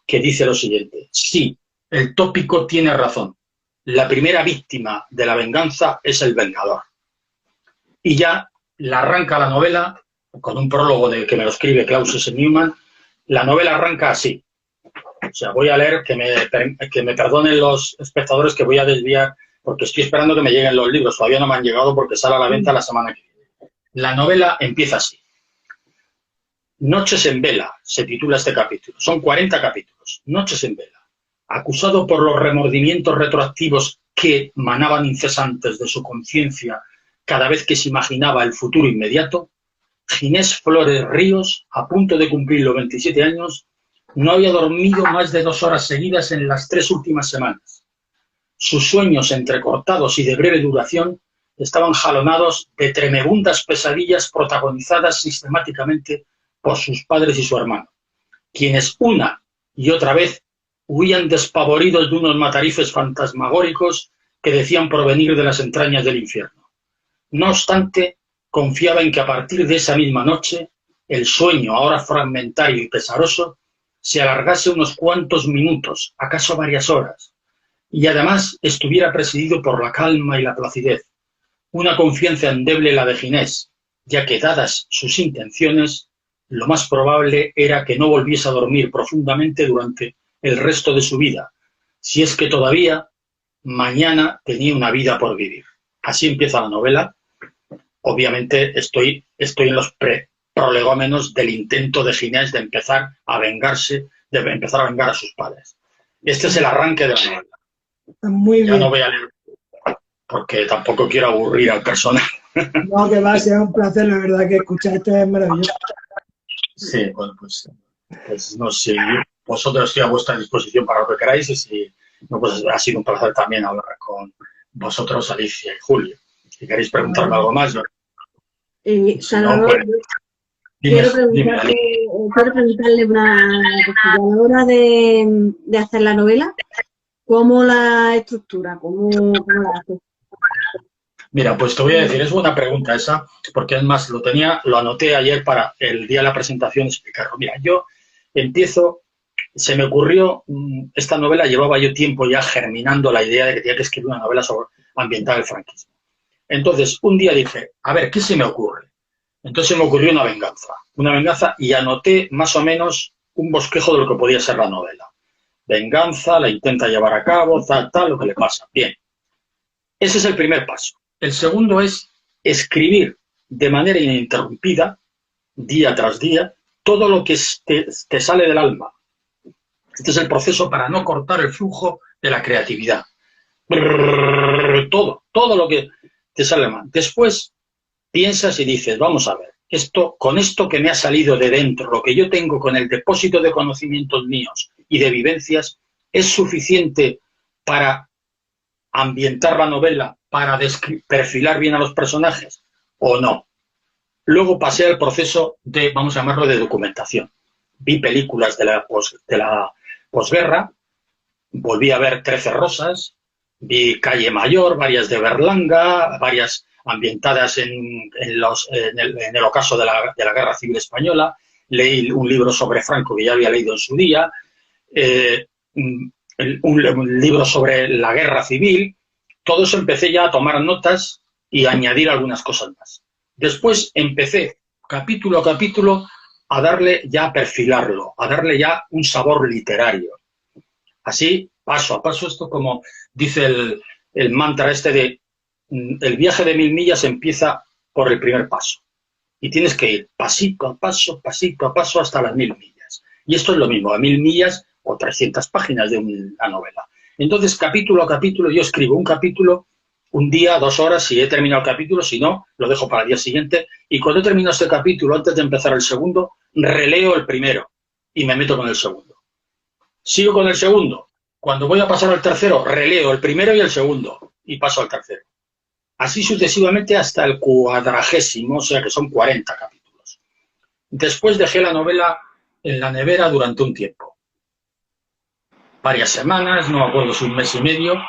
que dice lo siguiente: sí, el tópico tiene razón. La primera víctima de la venganza es el vengador. Y ya la arranca la novela con un prólogo que me lo escribe Klaus S. Newman. La novela arranca así. O sea, voy a leer, que me perdonen los espectadores que voy a desviar, porque estoy esperando que me lleguen los libros. Todavía no me han llegado porque sale a la venta la semana que viene. La novela empieza así. Noches en vela, se titula este capítulo. Son 40 capítulos. Noches en vela. Acusado por los remordimientos retroactivos que manaban incesantes de su conciencia cada vez que se imaginaba el futuro inmediato, Ginés Flores Ríos, a punto de cumplir los 27 años, No había dormido más de 2 horas seguidas en las 3 últimas semanas. Sus sueños entrecortados y de breve duración estaban jalonados de tremebundas pesadillas protagonizadas sistemáticamente por sus padres y su hermano, quienes una y otra vez huían despavoridos de unos matarifes fantasmagóricos que decían provenir de las entrañas del infierno. No obstante, confiaba en que a partir de esa misma noche, el sueño, ahora fragmentario y pesaroso, se alargase unos cuantos minutos, acaso varias horas, y además estuviera presidido por la calma y la placidez, una confianza endeble en la de Ginés, ya que, dadas sus intenciones, lo más probable era que no volviese a dormir profundamente durante el resto de su vida, si es que todavía mañana tenía una vida por vivir. Así empieza la novela. Obviamente estoy en los prolegómenos del intento de Ginés de empezar a vengarse, de empezar a vengar a sus padres. Este es el arranque de la novela. Muy ya bien. No voy a leer porque tampoco quiero aburrir al personaje. No, que va a ser un placer, la verdad, que escucharte es maravilloso. Sí, bueno, pues no sé, vosotros estoy a vuestra disposición para lo que queráis y si no, pues ha sido un placer también hablar con vosotros, Alicia y Julio. Si queréis preguntarme algo más, yo... Salvador, quiero preguntarle una cosa. A la hora de hacer la novela, ¿cómo la estructura? ¿Cómo la hace? Mira, pues te voy a decir, es buena pregunta esa, porque además lo anoté ayer para el día de la presentación explicarlo. Mira, yo empiezo, se me ocurrió, esta novela llevaba yo tiempo ya germinando la idea de que tenía que escribir una novela ambientada en el franquismo. Entonces, un día dije, a ver, ¿qué se me ocurre? Entonces me ocurrió una venganza y anoté más o menos un bosquejo de lo que podía ser la novela. Venganza, la intenta llevar a cabo, tal, lo que le pasa. Bien, ese es el primer paso. El segundo es escribir de manera ininterrumpida, día tras día, todo lo que te sale del alma. Este es el proceso para no cortar el flujo de la creatividad. Todo lo que te sale del alma. Después piensas y dices, vamos a ver, con esto que me ha salido de dentro, lo que yo tengo con el depósito de conocimientos míos y de vivencias, ¿es suficiente para ambientar la novela, para perfilar bien a los personajes o no? Luego pasé al proceso de, vamos a llamarlo, de documentación. Vi películas de la posguerra, volví a ver 13 Rosas, vi Calle Mayor, varias de Berlanga, varias ambientadas en el ocaso de la Guerra Civil Española, leí un libro sobre Franco que ya había leído en su día, un libro sobre la Guerra Civil. Todo eso empecé ya a tomar notas y a añadir algunas cosas más. Después empecé, capítulo a capítulo, a perfilarlo, a darle ya un sabor literario. Así, paso a paso, esto como dice el mantra este de el viaje de 1000 millas empieza por el primer paso. Y tienes que ir pasito a paso hasta las 1000 millas. Y esto es lo mismo, a 1000 millas o 300 páginas de una novela. Entonces, capítulo a capítulo, yo escribo un capítulo, un día, 2 horas, si he terminado el capítulo, si no, lo dejo para el día siguiente. Y cuando he terminado este capítulo, antes de empezar el segundo, releo el primero y me meto con el segundo. Sigo con el segundo. Cuando voy a pasar al tercero, releo el primero y el segundo y paso al tercero. Así sucesivamente hasta el 40º, o sea que son 40 capítulos. Después dejé la novela en la nevera durante un tiempo. Varias semanas, no me acuerdo si un mes y medio,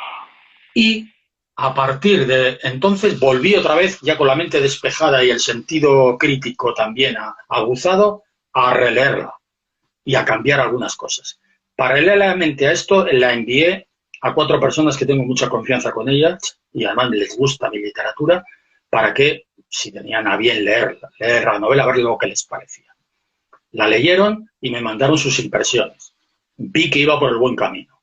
y a partir de entonces volví otra vez, ya con la mente despejada y el sentido crítico también aguzado, a releerla y a cambiar algunas cosas. Paralelamente a esto, la envié a 4 personas que tengo mucha confianza con ellas y además les gusta mi literatura, para que, si tenían a bien leer la novela, a ver lo que les parecía. La leyeron y me mandaron sus impresiones. Vi que iba por el buen camino.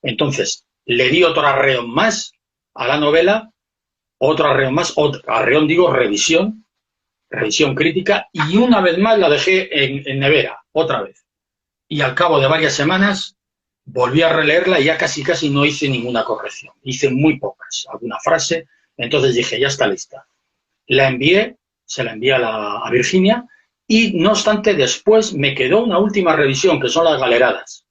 Entonces, le di otro arreón más a la novela, otro arreón más, revisión crítica, y una vez más la dejé en nevera, otra vez. Y al cabo de varias semanas volví a releerla y ya casi no hice ninguna corrección. Hice muy pocas, alguna frase. Entonces dije, ya está lista. La envié, se la envié a Virginia y no obstante después me quedó una última revisión, que son las galeradas.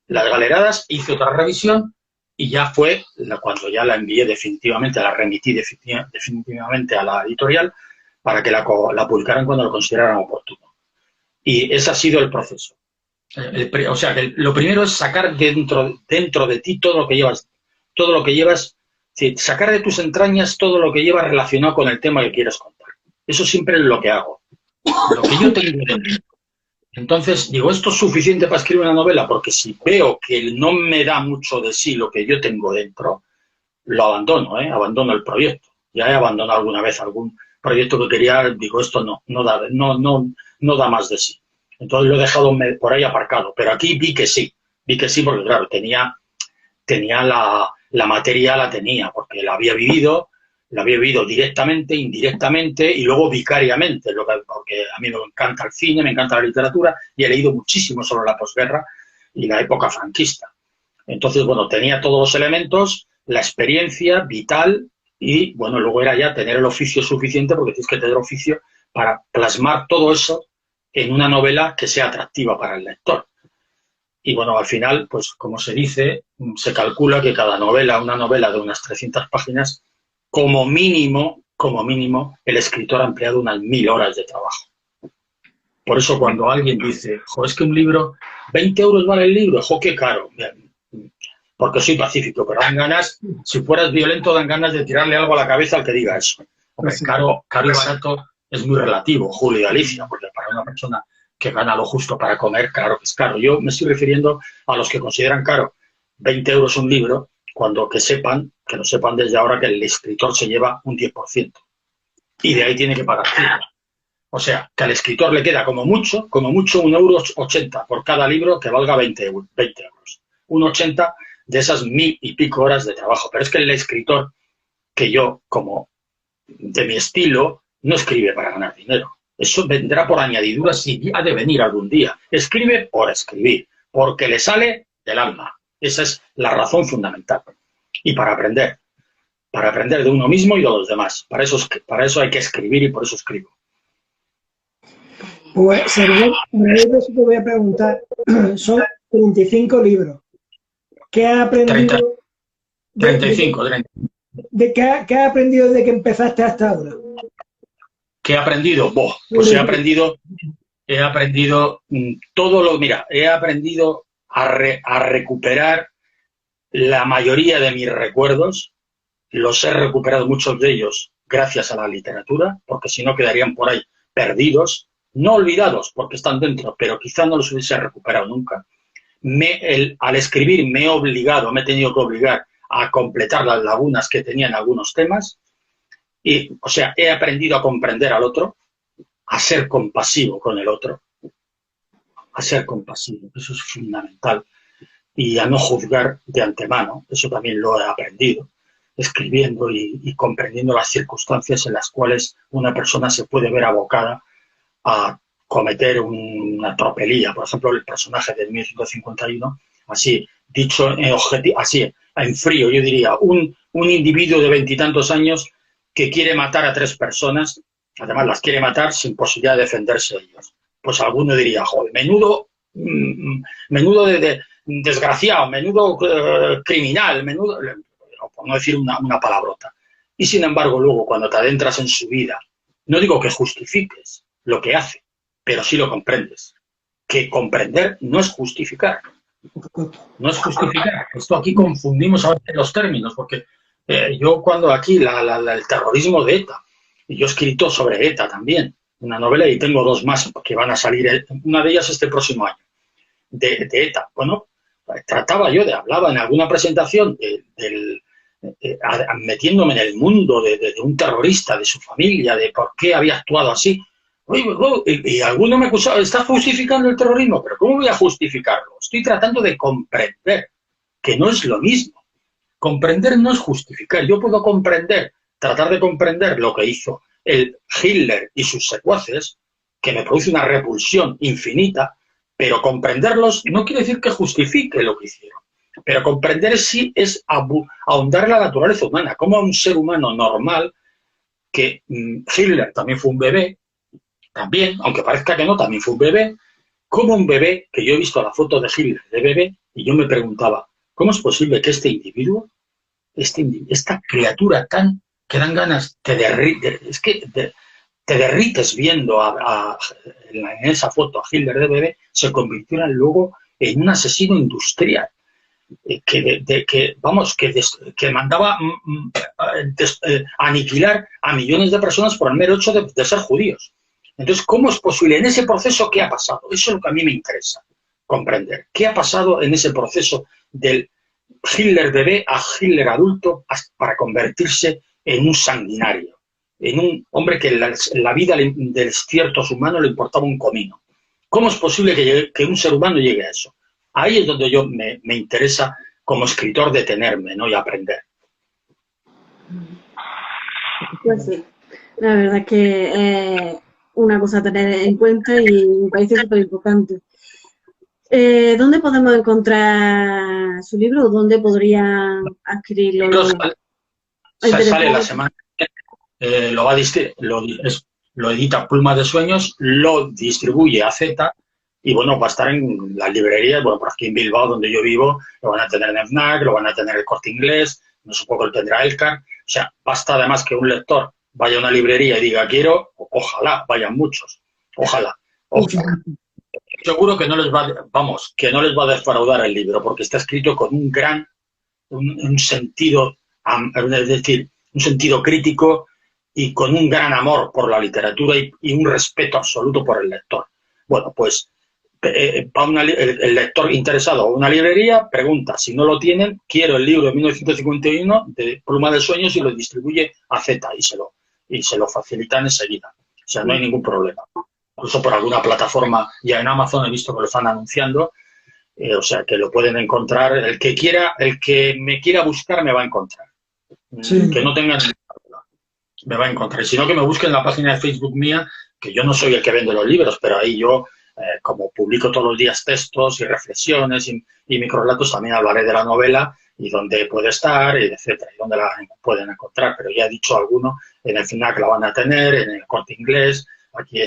Las galeradas hice otra revisión y ya fue cuando ya la envié definitivamente, la remití definitivamente a la editorial para que la publicaran cuando lo consideraran oportuno. Y ese ha sido el proceso. O sea, que lo primero es sacar dentro de ti todo lo que llevas, sí, sacar de tus entrañas todo lo que llevas relacionado con el tema que quieres contar. Eso siempre es lo que hago. Lo que yo tengo dentro. Entonces, digo, ¿esto es suficiente para escribir una novela? Porque si veo que no me da mucho de sí lo que yo tengo dentro, lo abandono, abandono el proyecto. Ya he abandonado alguna vez algún proyecto que quería, digo, esto no da más de sí. Entonces lo he dejado por ahí aparcado. Pero aquí vi que sí, porque claro, tenía la materia, la tenía, porque la había vivido directamente, indirectamente y luego vicariamente, porque a mí me encanta el cine, me encanta la literatura y he leído muchísimo sobre la posguerra y la época franquista. Entonces, bueno, tenía todos los elementos, la experiencia vital y, bueno, luego era ya tener el oficio suficiente, porque tienes que tener oficio para plasmar todo eso en una novela que sea atractiva para el lector. Y, bueno, al final, pues, como se dice, se calcula que cada novela, una novela de unas 300 páginas, como mínimo, el escritor ha empleado unas 1000 horas de trabajo. Por eso cuando alguien dice, jo, es que un libro, 20 euros vale el libro, jo, qué caro. Porque soy pacífico, pero dan ganas, si fueras violento, dan ganas de tirarle algo a la cabeza al que diga eso. Hombre, caro y barato es muy relativo, Julio y Alicia, porque para una persona que gana lo justo para comer, claro que es caro. Yo me estoy refiriendo a los que consideran caro 20 euros un libro, cuando que lo sepan desde ahora que el escritor se lleva un 10%. Y de ahí tiene que pagar. O sea, que al escritor le queda como mucho 1,80 € por cada libro que valga 20 euros. 1,80 de esas 1000 y pico horas de trabajo. Pero es que el escritor, que yo, como de mi estilo, no escribe para ganar dinero. Eso vendrá por añadidura si ha de venir algún día. Escribe por escribir, porque le sale del alma. Esa es la razón fundamental. Y para aprender de uno mismo y de los demás. Para eso hay que escribir y por eso escribo. Pues, Sergio, te voy a preguntar, son 35 libros. ¿Qué has aprendido? 35. ¿Qué has aprendido desde que empezaste hasta ahora? ¿Qué he aprendido? Pues he aprendido todo lo... Mira, he aprendido a recuperar la mayoría de mis recuerdos. Los he recuperado muchos de ellos gracias a la literatura, porque si no quedarían por ahí perdidos, no olvidados, porque están dentro, pero quizá no los hubiese recuperado nunca. Al escribir me he tenido que obligar a completar las lagunas que tenía en algunos temas. Y, o sea, he aprendido a comprender al otro, a ser compasivo con el otro, a ser compasivo, eso es fundamental, y a no juzgar de antemano, eso también lo he aprendido, escribiendo y comprendiendo las circunstancias en las cuales una persona se puede ver abocada a cometer una tropelía. Por ejemplo, el personaje de 1951, así, dicho así, en frío, yo diría, un individuo de 20 y tantos años que quiere matar a 3 personas, además las quiere matar sin posibilidad de defenderse ellos. Pues alguno diría, joder, menudo desgraciado, menudo criminal, por no decir una palabrota. Y sin embargo, luego, cuando te adentras en su vida, no digo que justifiques lo que hace, pero sí lo comprendes. Que comprender no es justificar. No es justificar. Esto aquí confundimos a veces los términos, porque yo cuando aquí el terrorismo de ETA, y yo he escrito sobre ETA también, una novela, y tengo 2 más que van a salir, una de ellas este próximo año, de ETA. Bueno, hablaba en alguna presentación metiéndome en el mundo de un terrorista, de su familia, de por qué había actuado así. Y alguno me acusaba, ¿estás justificando el terrorismo? ¿Pero cómo voy a justificarlo? Estoy tratando de comprender, que no es lo mismo. Comprender no es justificar. Yo puedo tratar de comprender lo que hizo el Hitler y sus secuaces, que me produce una repulsión infinita, pero comprenderlos no quiere decir que justifique lo que hicieron. Pero comprender sí es ahondar la naturaleza humana, como a un ser humano normal, que Hitler también fue un bebé, también, aunque parezca que no, también fue un bebé, como un bebé, que yo he visto la foto de Hitler de bebé, y yo me preguntaba, ¿cómo es posible que este individuo, esta criatura tan, que dan ganas, es que te derrites viendo en esa foto a Hitler de bebé, se convirtiera luego en un asesino industrial, que mandaba aniquilar a millones de personas por el mero hecho de ser judíos. Entonces, ¿cómo es posible? En ese proceso, ¿qué ha pasado? Eso es lo que a mí me interesa comprender. ¿Qué ha pasado en ese proceso del Hitler bebé a Hitler adulto para convertirse en un sanguinario? En un hombre que en la vida de ciertos humanos le importaba un comino. ¿Cómo es posible que un ser humano llegue a eso? Ahí es donde yo me interesa como escritor detenerme, ¿no? Y aprender. Pues sí, la verdad que es una cosa a tener en cuenta y me parece súper importante. ¿Dónde podemos encontrar su libro o dónde podrían adquirirlo? Sale la semana que viene, lo edita Pluma de Sueños, lo distribuye AZ y bueno, va a estar en las librerías, bueno, por aquí en Bilbao, donde yo vivo, lo van a tener en FNAC, lo van a tener en El Corte Inglés, no supongo que lo tendrá Elcar. O sea, basta además que un lector vaya a una librería y diga quiero, ojalá, vayan muchos, ojalá. Seguro que no les que no les va a defraudar el libro, porque está escrito con un gran, un sentido, es decir, un sentido crítico y con un gran amor por la literatura y un respeto absoluto por el lector. Bueno, pues el lector interesado a una librería pregunta, si no lo tienen, quiero el libro de 1951 de Pluma de Sueños y lo distribuye a Z y se lo facilitan enseguida. O sea, no hay ningún problema. Incluso por alguna plataforma, ya en Amazon he visto que lo están anunciando, o sea, que lo pueden encontrar. El que me quiera buscar me va a encontrar. Sí. Que no tengan me va a encontrar. Si no, que me busquen en la página de Facebook mía, que yo no soy el que vende los libros, pero ahí yo, como publico todos los días textos y reflexiones y microrelatos, también hablaré de la novela y dónde puede estar, etcétera, y dónde la pueden encontrar. Pero ya he dicho alguno, en el FNAC la van a tener, en el Corte Inglés, aquí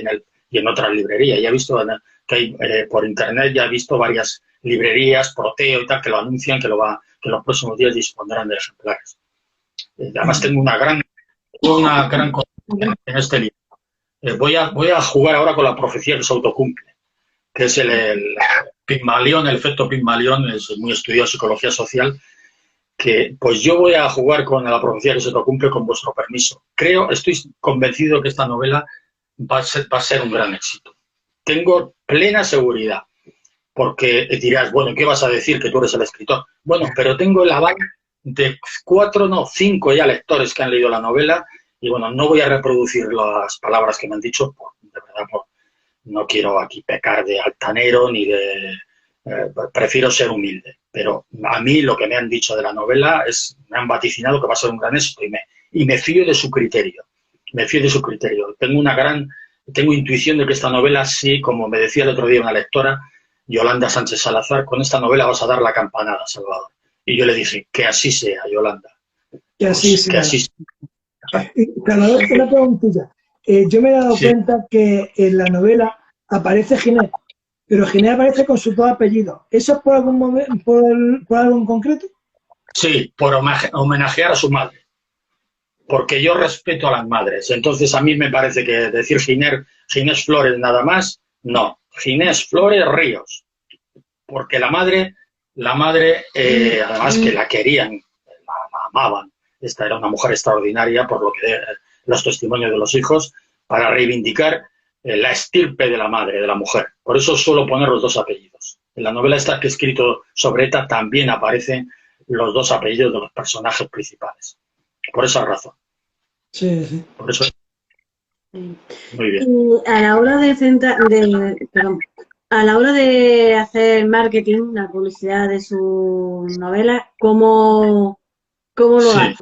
y en otras librerías. Ya he visto que hay, por internet, ya he visto varias librerías, Proteo y tal, que lo anuncian, que en los próximos días dispondrán de ejemplares. Además tengo una gran en este libro. Voy a jugar ahora con la profecía que se autocumple, que es el Pigmalión, el efecto Pigmalión, es muy estudiado en psicología social, que pues yo voy a jugar con la profecía que se autocumple con vuestro permiso. Estoy convencido que esta novela va a ser un gran éxito. Tengo plena seguridad, porque dirás, bueno, ¿qué vas a decir que tú eres el escritor? Bueno, pero tengo el aval de 5 ya lectores que han leído la novela y bueno, no voy a reproducir las palabras que me han dicho, de verdad, no quiero aquí pecar de altanero ni de... prefiero ser humilde, pero a mí lo que me han dicho de la novela me han vaticinado que va a ser un gran éxito y me fío de su criterio, Tengo intuición de que esta novela, sí, como me decía el otro día una lectora, Yolanda Sánchez Salazar, con esta novela vas a dar la campanada, Salvador. Y yo le dije, que así sea, Yolanda. Que así sea. Que así sea. Salvador, una preguntilla. Yo me he dado cuenta que en la novela aparece Ginés, pero Ginés aparece con sus 2 apellidos. ¿Eso es por algo en concreto? Sí, por homenajear a su madre. Porque yo respeto a las madres. Entonces a mí me parece que decir Ginés Flores nada más, no. Ginés Flores Ríos. Porque la madre, además que la querían, la amaban. Esta era una mujer extraordinaria, por lo que los testimonios de los hijos, para reivindicar la estirpe de la madre, de la mujer. Por eso suelo poner los 2 apellidos. En la novela esta que he escrito sobre ETA también aparecen los 2 apellidos de los personajes principales. Por esa razón. Sí. Por eso. Muy bien. Y a la hora de hacer marketing, la publicidad de su novela, ¿cómo lo hace?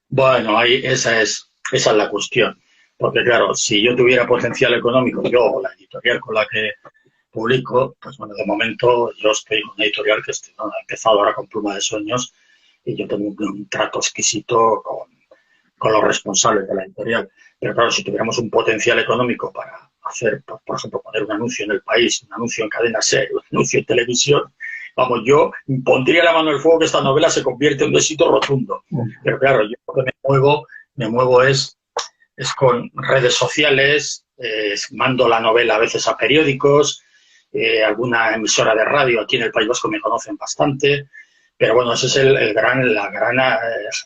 Bueno, esa es la cuestión. Porque claro, si yo tuviera potencial económico, yo o la editorial con la que publico, pues bueno, de momento yo estoy con una editorial que ha empezado ahora con Pluma de Sueños y yo tengo un trato exquisito con los responsables de la editorial. Pero claro, si tuviéramos un potencial económico para hacer, por ejemplo, poner un anuncio en El País, un anuncio en Cadena SER, un anuncio en televisión, vamos, yo pondría la mano en el fuego que esta novela se convierte en un éxito rotundo. Pero claro, yo lo que me muevo es con redes sociales, mando la novela a veces a periódicos, alguna emisora de radio aquí en el País Vasco me conocen bastante, pero bueno, ese es la gran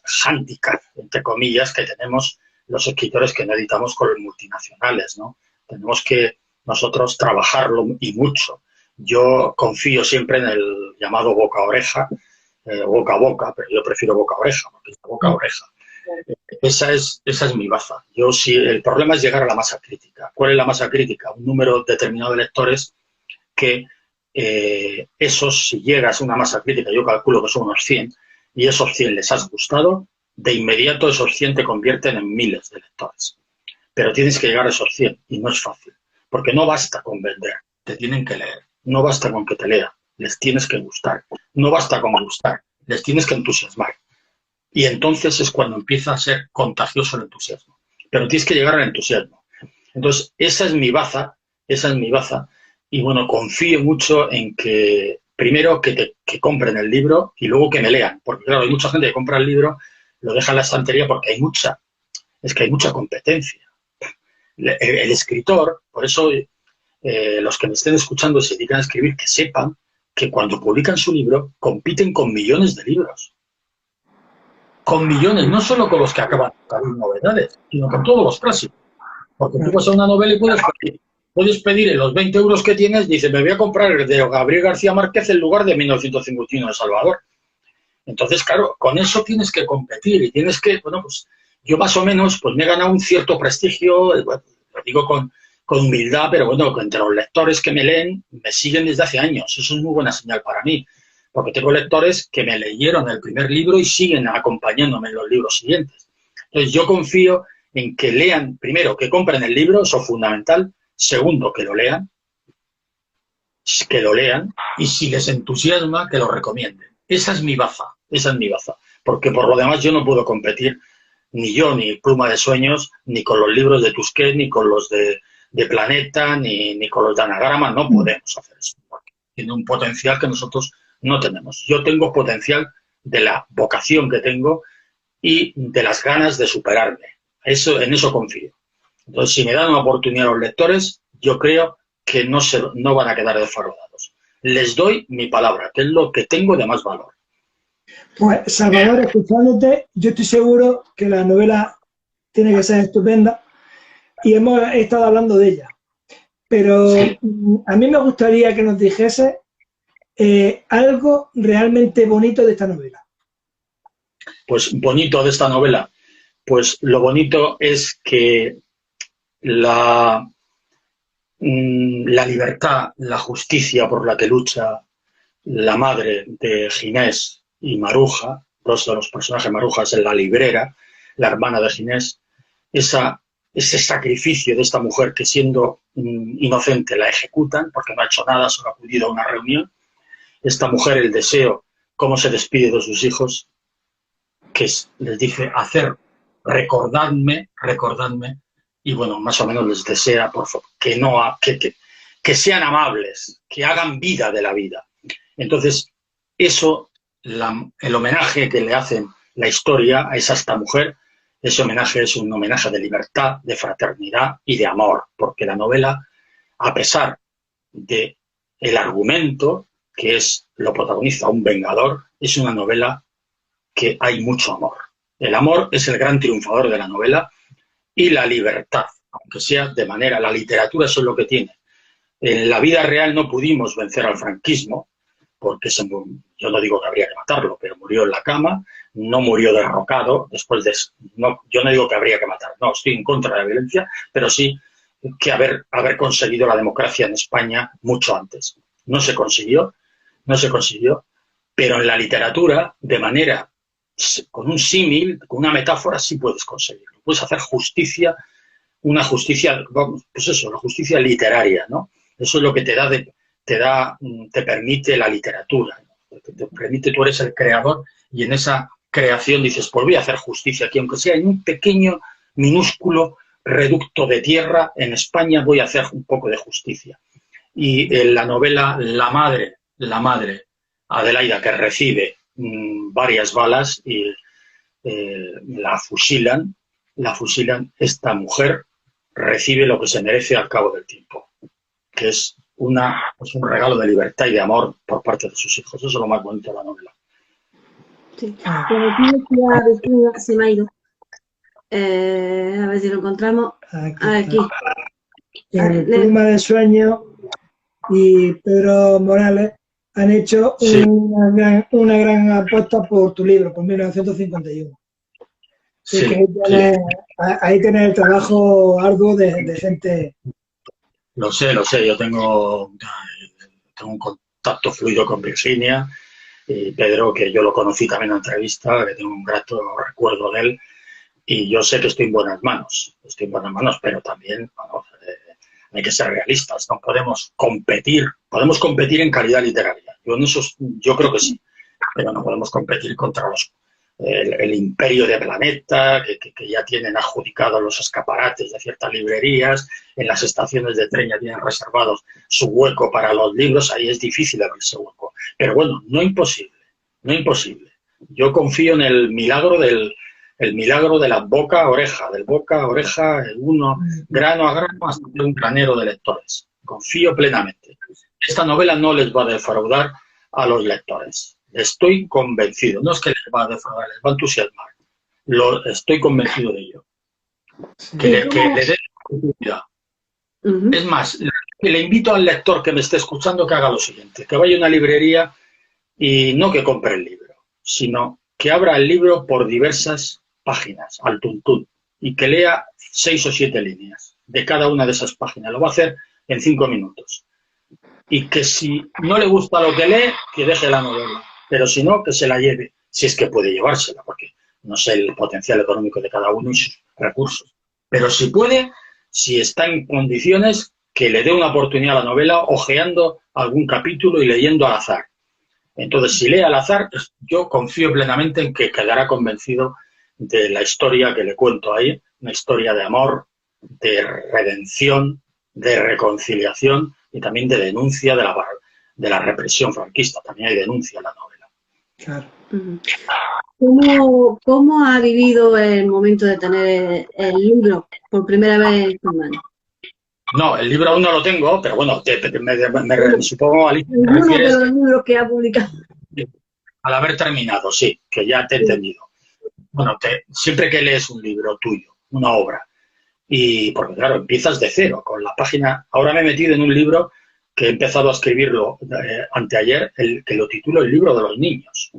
hándicap, entre comillas, que tenemos los escritores que no editamos con los multinacionales, ¿no? Tenemos que nosotros trabajarlo y mucho. Yo confío siempre en el llamado boca-oreja, boca a boca, pero yo prefiero boca-oreja, porque es boca-oreja. Esa es mi baza. El problema es llegar a la masa crítica. ¿Cuál es la masa crítica? Un número determinado de lectores que esos, si llegas a una masa crítica, yo calculo que son unos 100, y esos 100 les has gustado, de inmediato esos 100 te convierten en miles de lectores. Pero tienes que llegar a esos 100 y no es fácil, porque no basta con vender, te tienen que leer. No basta con que te lean, les tienes que gustar. No basta con gustar, les tienes que entusiasmar. Y entonces es cuando empieza a ser contagioso el entusiasmo. Pero tienes que llegar al entusiasmo. Entonces, esa es mi baza. Y bueno, confío mucho en que, primero, que compren el libro y luego que me lean. Porque claro, hay mucha gente que compra el libro, lo deja en la estantería porque hay mucha competencia. El escritor, por eso los que me estén escuchando y se dedican a escribir, que sepan que cuando publican su libro, compiten con millones de libros. Con millones, no solo con los que acaban de salir novedades, sino con todos los clásicos. Porque tú vas a una novela y puedes pedir en los 20 euros que tienes, dice, me voy a comprar el de Gabriel García Márquez en lugar de 1951 de Salvador. Entonces, claro, con eso tienes que competir y tienes que, bueno, pues yo más o menos pues me he ganado un cierto prestigio, bueno, lo digo con humildad, pero bueno, entre los lectores que me leen, me siguen desde hace años. Eso es muy buena señal para mí. Porque tengo lectores que me leyeron el primer libro y siguen acompañándome en los libros siguientes. Entonces, yo confío en que lean, primero, que compren el libro, eso es fundamental. Segundo, que lo lean, y si les entusiasma, que lo recomienden. Esa es mi baza. Porque por lo demás yo no puedo competir, ni yo, ni Pluma de Sueños, ni con los libros de Tusquets, ni con los de Planeta, ni con los de Anagrama. No podemos hacer eso, porque tiene un potencial que nosotros no tenemos. Yo tengo potencial de la vocación que tengo y de las ganas de superarme. En eso confío. Entonces, si me dan una oportunidad a los lectores, yo creo que no van a quedar defraudados. Les doy mi palabra, que es lo que tengo de más valor. Pues, Salvador, escuchándote, yo estoy seguro que la novela tiene que ser estupenda y hemos estado hablando de ella. Pero sí, a mí me gustaría que nos dijese algo realmente bonito de esta novela. Pues bonito de esta novela. Pues lo bonito es que la libertad, la justicia por la que lucha la madre de Ginés y Maruja, dos de los personajes, Maruja es la librera, la hermana de Ginés, ese sacrificio de esta mujer que siendo inocente la ejecutan porque no ha hecho nada, solo ha acudido a una reunión. Esta mujer, el deseo, cómo se despide de sus hijos, que les dice recordadme, y bueno, más o menos les desea, por favor, que sean amables, que hagan vida de la vida. Entonces, eso, el homenaje que le hacen la historia a esta mujer, ese homenaje es un homenaje de libertad, de fraternidad y de amor, porque la novela, a pesar de el argumento, que lo protagoniza un vengador, es una novela que hay mucho amor. El amor es el gran triunfador de la novela y la libertad, aunque sea de manera, la literatura eso es lo que tiene. En la vida real no pudimos vencer al franquismo, porque yo no digo que habría que matarlo, pero murió en la cama, no murió derrocado, yo no digo que habría que matar, no, estoy en contra de la violencia, pero sí que haber conseguido la democracia en España mucho antes. No se consiguió, pero en la literatura, de manera, con un símil, con una metáfora, sí puedes conseguirlo. Puedes hacer justicia, una justicia, pues eso, la justicia literaria, ¿no? Eso es lo que te permite la literatura, ¿no? Te permite, tú eres el creador y en esa creación dices, pues voy a hacer justicia aquí, aunque sea en un pequeño, minúsculo reducto de tierra, en España voy a hacer un poco de justicia. Y en la novela La madre, Adelaida, que recibe varias balas y la fusilan, esta mujer recibe lo que se merece al cabo del tiempo, que es un regalo de libertad y de amor por parte de sus hijos. Eso es lo más bonito de la novela. Sí, pero aquí se me ha ido. A ver si lo encontramos. Aquí. Pluma de Sueño y Pedro Morales han hecho una gran apuesta por tu libro, por 1951. Sí, que ahí tienes el trabajo arduo de gente. Lo sé, yo tengo un contacto fluido con Virginia y Pedro, que yo lo conocí también en entrevista, que tengo un grato recuerdo de él, y yo sé que estoy en buenas manos, pero también hay que ser realistas, no podemos competir en calidad literaria, yo creo que sí, pero no podemos competir contra el imperio de Planeta, que ya tienen adjudicados los escaparates de ciertas librerías, en las estaciones de tren ya tienen reservados su hueco para los libros, ahí es difícil abrir ese hueco. Pero bueno, no imposible. Yo confío en el milagro de la boca a oreja, uno grano a grano hasta un granero de lectores. Confío plenamente. Esta novela no les va a defraudar a los lectores. Estoy convencido, no es que les va a defraudar, les va a entusiasmar. Estoy convencido de ello. Que le dé oportunidad. Es más, le invito al lector que me esté escuchando que haga lo siguiente, que vaya a una librería y no que compre el libro, sino que abra el libro por diversas páginas, al tuntún, y que lea 6 o 7 líneas de cada una de esas páginas. Lo va a hacer en 5 minutos. Y que si no le gusta lo que lee, que deje la novela. Pero si no, que se la lleve, si es que puede llevársela, porque no sé el potencial económico de cada uno y sus recursos. Pero si puede, si está en condiciones, que le dé una oportunidad a la novela, hojeando algún capítulo y leyendo al azar. Entonces, si lee al azar, yo confío plenamente en que quedará convencido de la historia que le cuento ahí, una historia de amor, de redención, de reconciliación y también de denuncia de la represión franquista. También hay denuncia en la novela. Claro. ¿Cómo ha vivido el momento de tener el libro por primera vez en sus manos? No, el libro aún no lo tengo, pero bueno, me supongo, Alicia, uno de los libros que ha publicado. Al haber terminado, sí, que ya te he entendido. Bueno, siempre que lees un libro tuyo, una obra, y porque claro, empiezas de cero, con la página. Ahora me he metido en un libro que he empezado a escribirlo anteayer, que lo titulo El libro de los niños.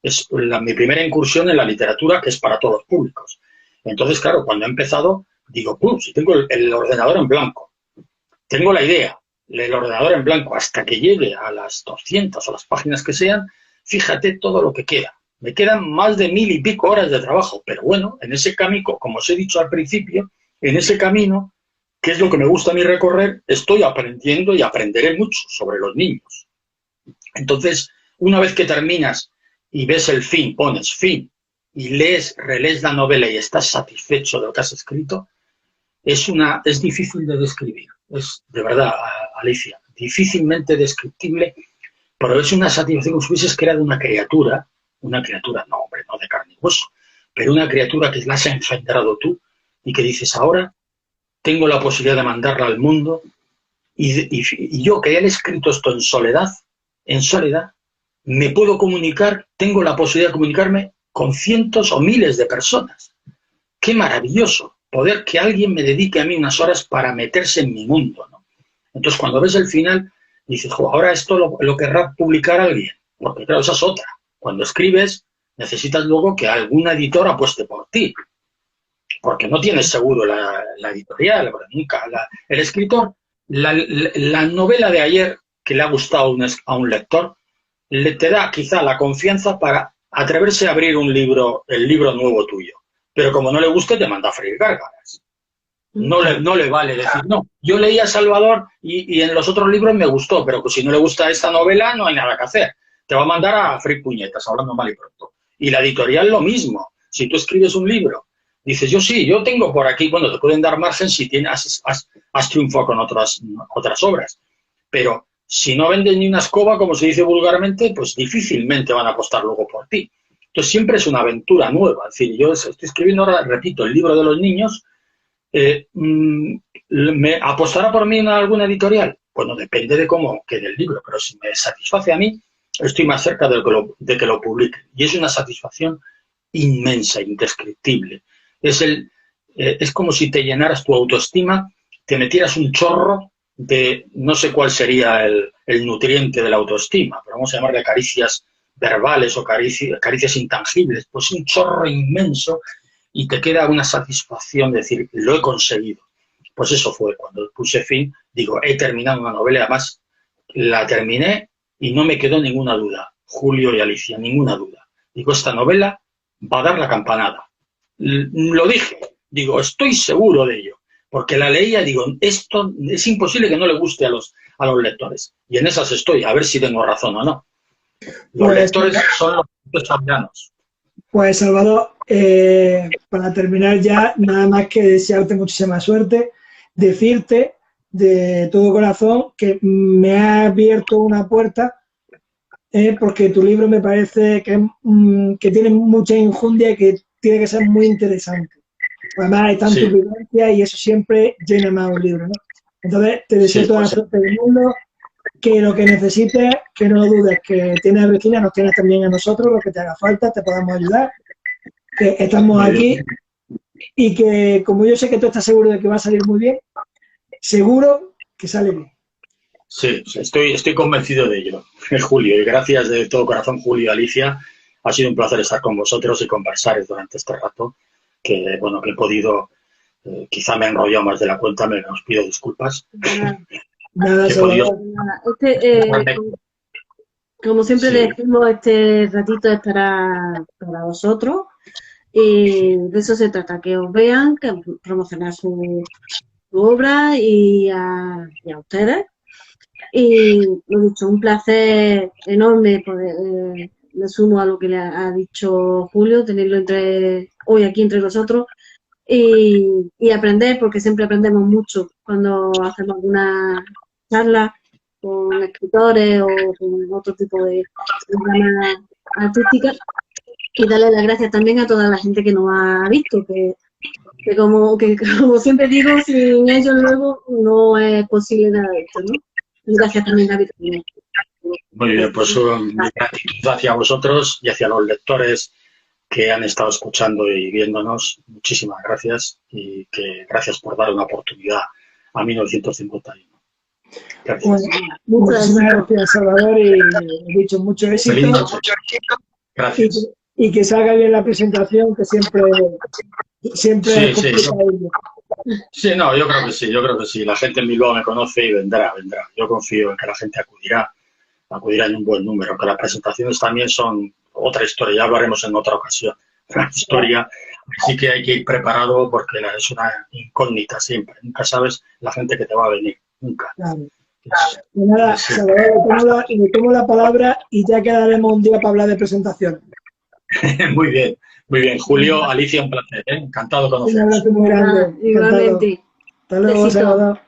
Es mi primera incursión en la literatura, que es para todos los públicos. Entonces, claro, cuando he empezado, digo, si tengo el ordenador en blanco, tengo la idea, el ordenador en blanco, hasta que llegue a las 200 o las páginas que sean, fíjate todo lo que queda. Me quedan más de 1000 y pico horas de trabajo, pero bueno, en ese camino, como os he dicho al principio, en ese camino, que es lo que me gusta a mí recorrer, estoy aprendiendo y aprenderé mucho sobre los niños. Entonces, una vez que terminas y ves el fin, pones fin, y relees la novela y estás satisfecho de lo que has escrito, es difícil de describir. Es, de verdad, Alicia, difícilmente descriptible, pero es una satisfacción como si hubieses creado una criatura, no, hombre, no de carne y hueso, pero una criatura que la has engendrado tú y que dices, ahora tengo la posibilidad de mandarla al mundo y yo que he escrito esto en soledad, me puedo comunicar, tengo la posibilidad de comunicarme con cientos o miles de personas. ¡Qué maravilloso! Poder que alguien me dedique a mí unas horas para meterse en mi mundo, ¿no? Entonces, cuando ves el final, dices, ahora esto lo querrá publicar alguien, porque claro, esa es otra. Cuando escribes, necesitas luego que alguna editora apueste por ti, porque no tienes seguro la editorial, nunca. El escritor, la novela de ayer que le ha gustado a un lector, te da quizá la confianza para atreverse a abrir el libro nuevo tuyo. Pero como no le guste, te manda a freír gárgaras. No le vale decir, no, yo leí a Salvador y en los otros libros me gustó, pero si no le gusta esta novela no hay nada que hacer. Te va a mandar a freír puñetas, hablando mal y pronto. Y la editorial lo mismo. Si tú escribes un libro Dices, yo sí, yo tengo por aquí, bueno, te pueden dar margen si tienes, has triunfado con otras obras, pero si no vendes ni una escoba, como se dice vulgarmente, pues difícilmente van a apostar luego por ti. Entonces siempre es una aventura nueva. Es decir, yo estoy escribiendo ahora, repito, el libro de los niños. ¿Me apostará por mí en alguna editorial? Bueno, depende de cómo quede el libro, pero si me satisface a mí, estoy más cerca de que lo publique. Y es una satisfacción inmensa, indescriptible. Es como si te llenaras tu autoestima, te metieras un chorro de, no sé cuál sería el nutriente de la autoestima, pero vamos a llamarle caricias verbales o caricias intangibles, pues un chorro inmenso y te queda una satisfacción de decir, lo he conseguido. Pues eso fue cuando puse fin, digo, he terminado una novela, además la terminé y no me quedó ninguna duda, Julio y Alicia, ninguna duda. Digo, esta novela va a dar la campanada. Lo dije, digo, estoy seguro de ello, porque la leía y digo, esto es imposible que no le guste a los lectores. Y en esas estoy, a ver si tengo razón o no. Los lectores son los sabianos. Pues Salvador, para terminar ya, nada más que desearte muchísima suerte, decirte de todo corazón que me ha abierto una puerta, porque tu libro me parece que tiene mucha enjundia y que tiene que ser muy interesante. Además hay tanta vivencia y eso siempre llena más un libro, ¿no? Entonces te deseo toda la suerte del mundo, que lo que necesites, que no dudes, que tienes a Virginia, nos tienes también a nosotros, lo que te haga falta, te podamos ayudar, que estamos aquí y que como yo sé que tú estás seguro de que va a salir muy bien, seguro que sale bien. Sí, estoy convencido de ello, Julio, y gracias de todo corazón, Julio y Alicia. Ha sido un placer estar con vosotros y conversar durante este rato, que bueno, que he podido, quizá me he enrollado más de la cuenta, os pido disculpas. Nada, como siempre decimos, este ratito es para vosotros y de eso se trata, que os vean, que promocionar su obra y a ustedes. Y lo dicho, un placer enorme poder, me sumo a lo que le ha dicho Julio, tenerlo hoy aquí entre nosotros y aprender, porque siempre aprendemos mucho cuando hacemos alguna charla con escritores o con otro tipo de programas artísticas, y darle las gracias también a toda la gente que nos ha visto, que como siempre digo, sin ellos luego no es posible nada de esto, ¿no? Y gracias también, David. Muy bien, pues mi gratitud hacia vosotros y hacia los lectores que han estado escuchando y viéndonos. Muchísimas gracias y que gracias por dar una oportunidad a 1951. Gracias. Bueno, muchísimas gracias, Salvador, y he dicho mucho éxito. Gracias. Y que salga bien la presentación, que siempre es complicado. Sí, no, yo creo que sí. La gente en Bilbao me conoce y vendrá. Yo confío en que la gente acudirá en un buen número, que las presentaciones también son otra historia, ya hablaremos en otra ocasión. La historia sí que hay que ir preparado porque es una incógnita siempre. Nunca sabes la gente que te va a venir, nunca. Claro. Nada, Salvador, le tomo la palabra y ya quedaremos un día para hablar de presentación. Muy bien. Julio, Alicia, un placer, ¿eh? Encantado de conoceros. Un abrazo muy grande. Igualmente. Hasta luego, Salvador.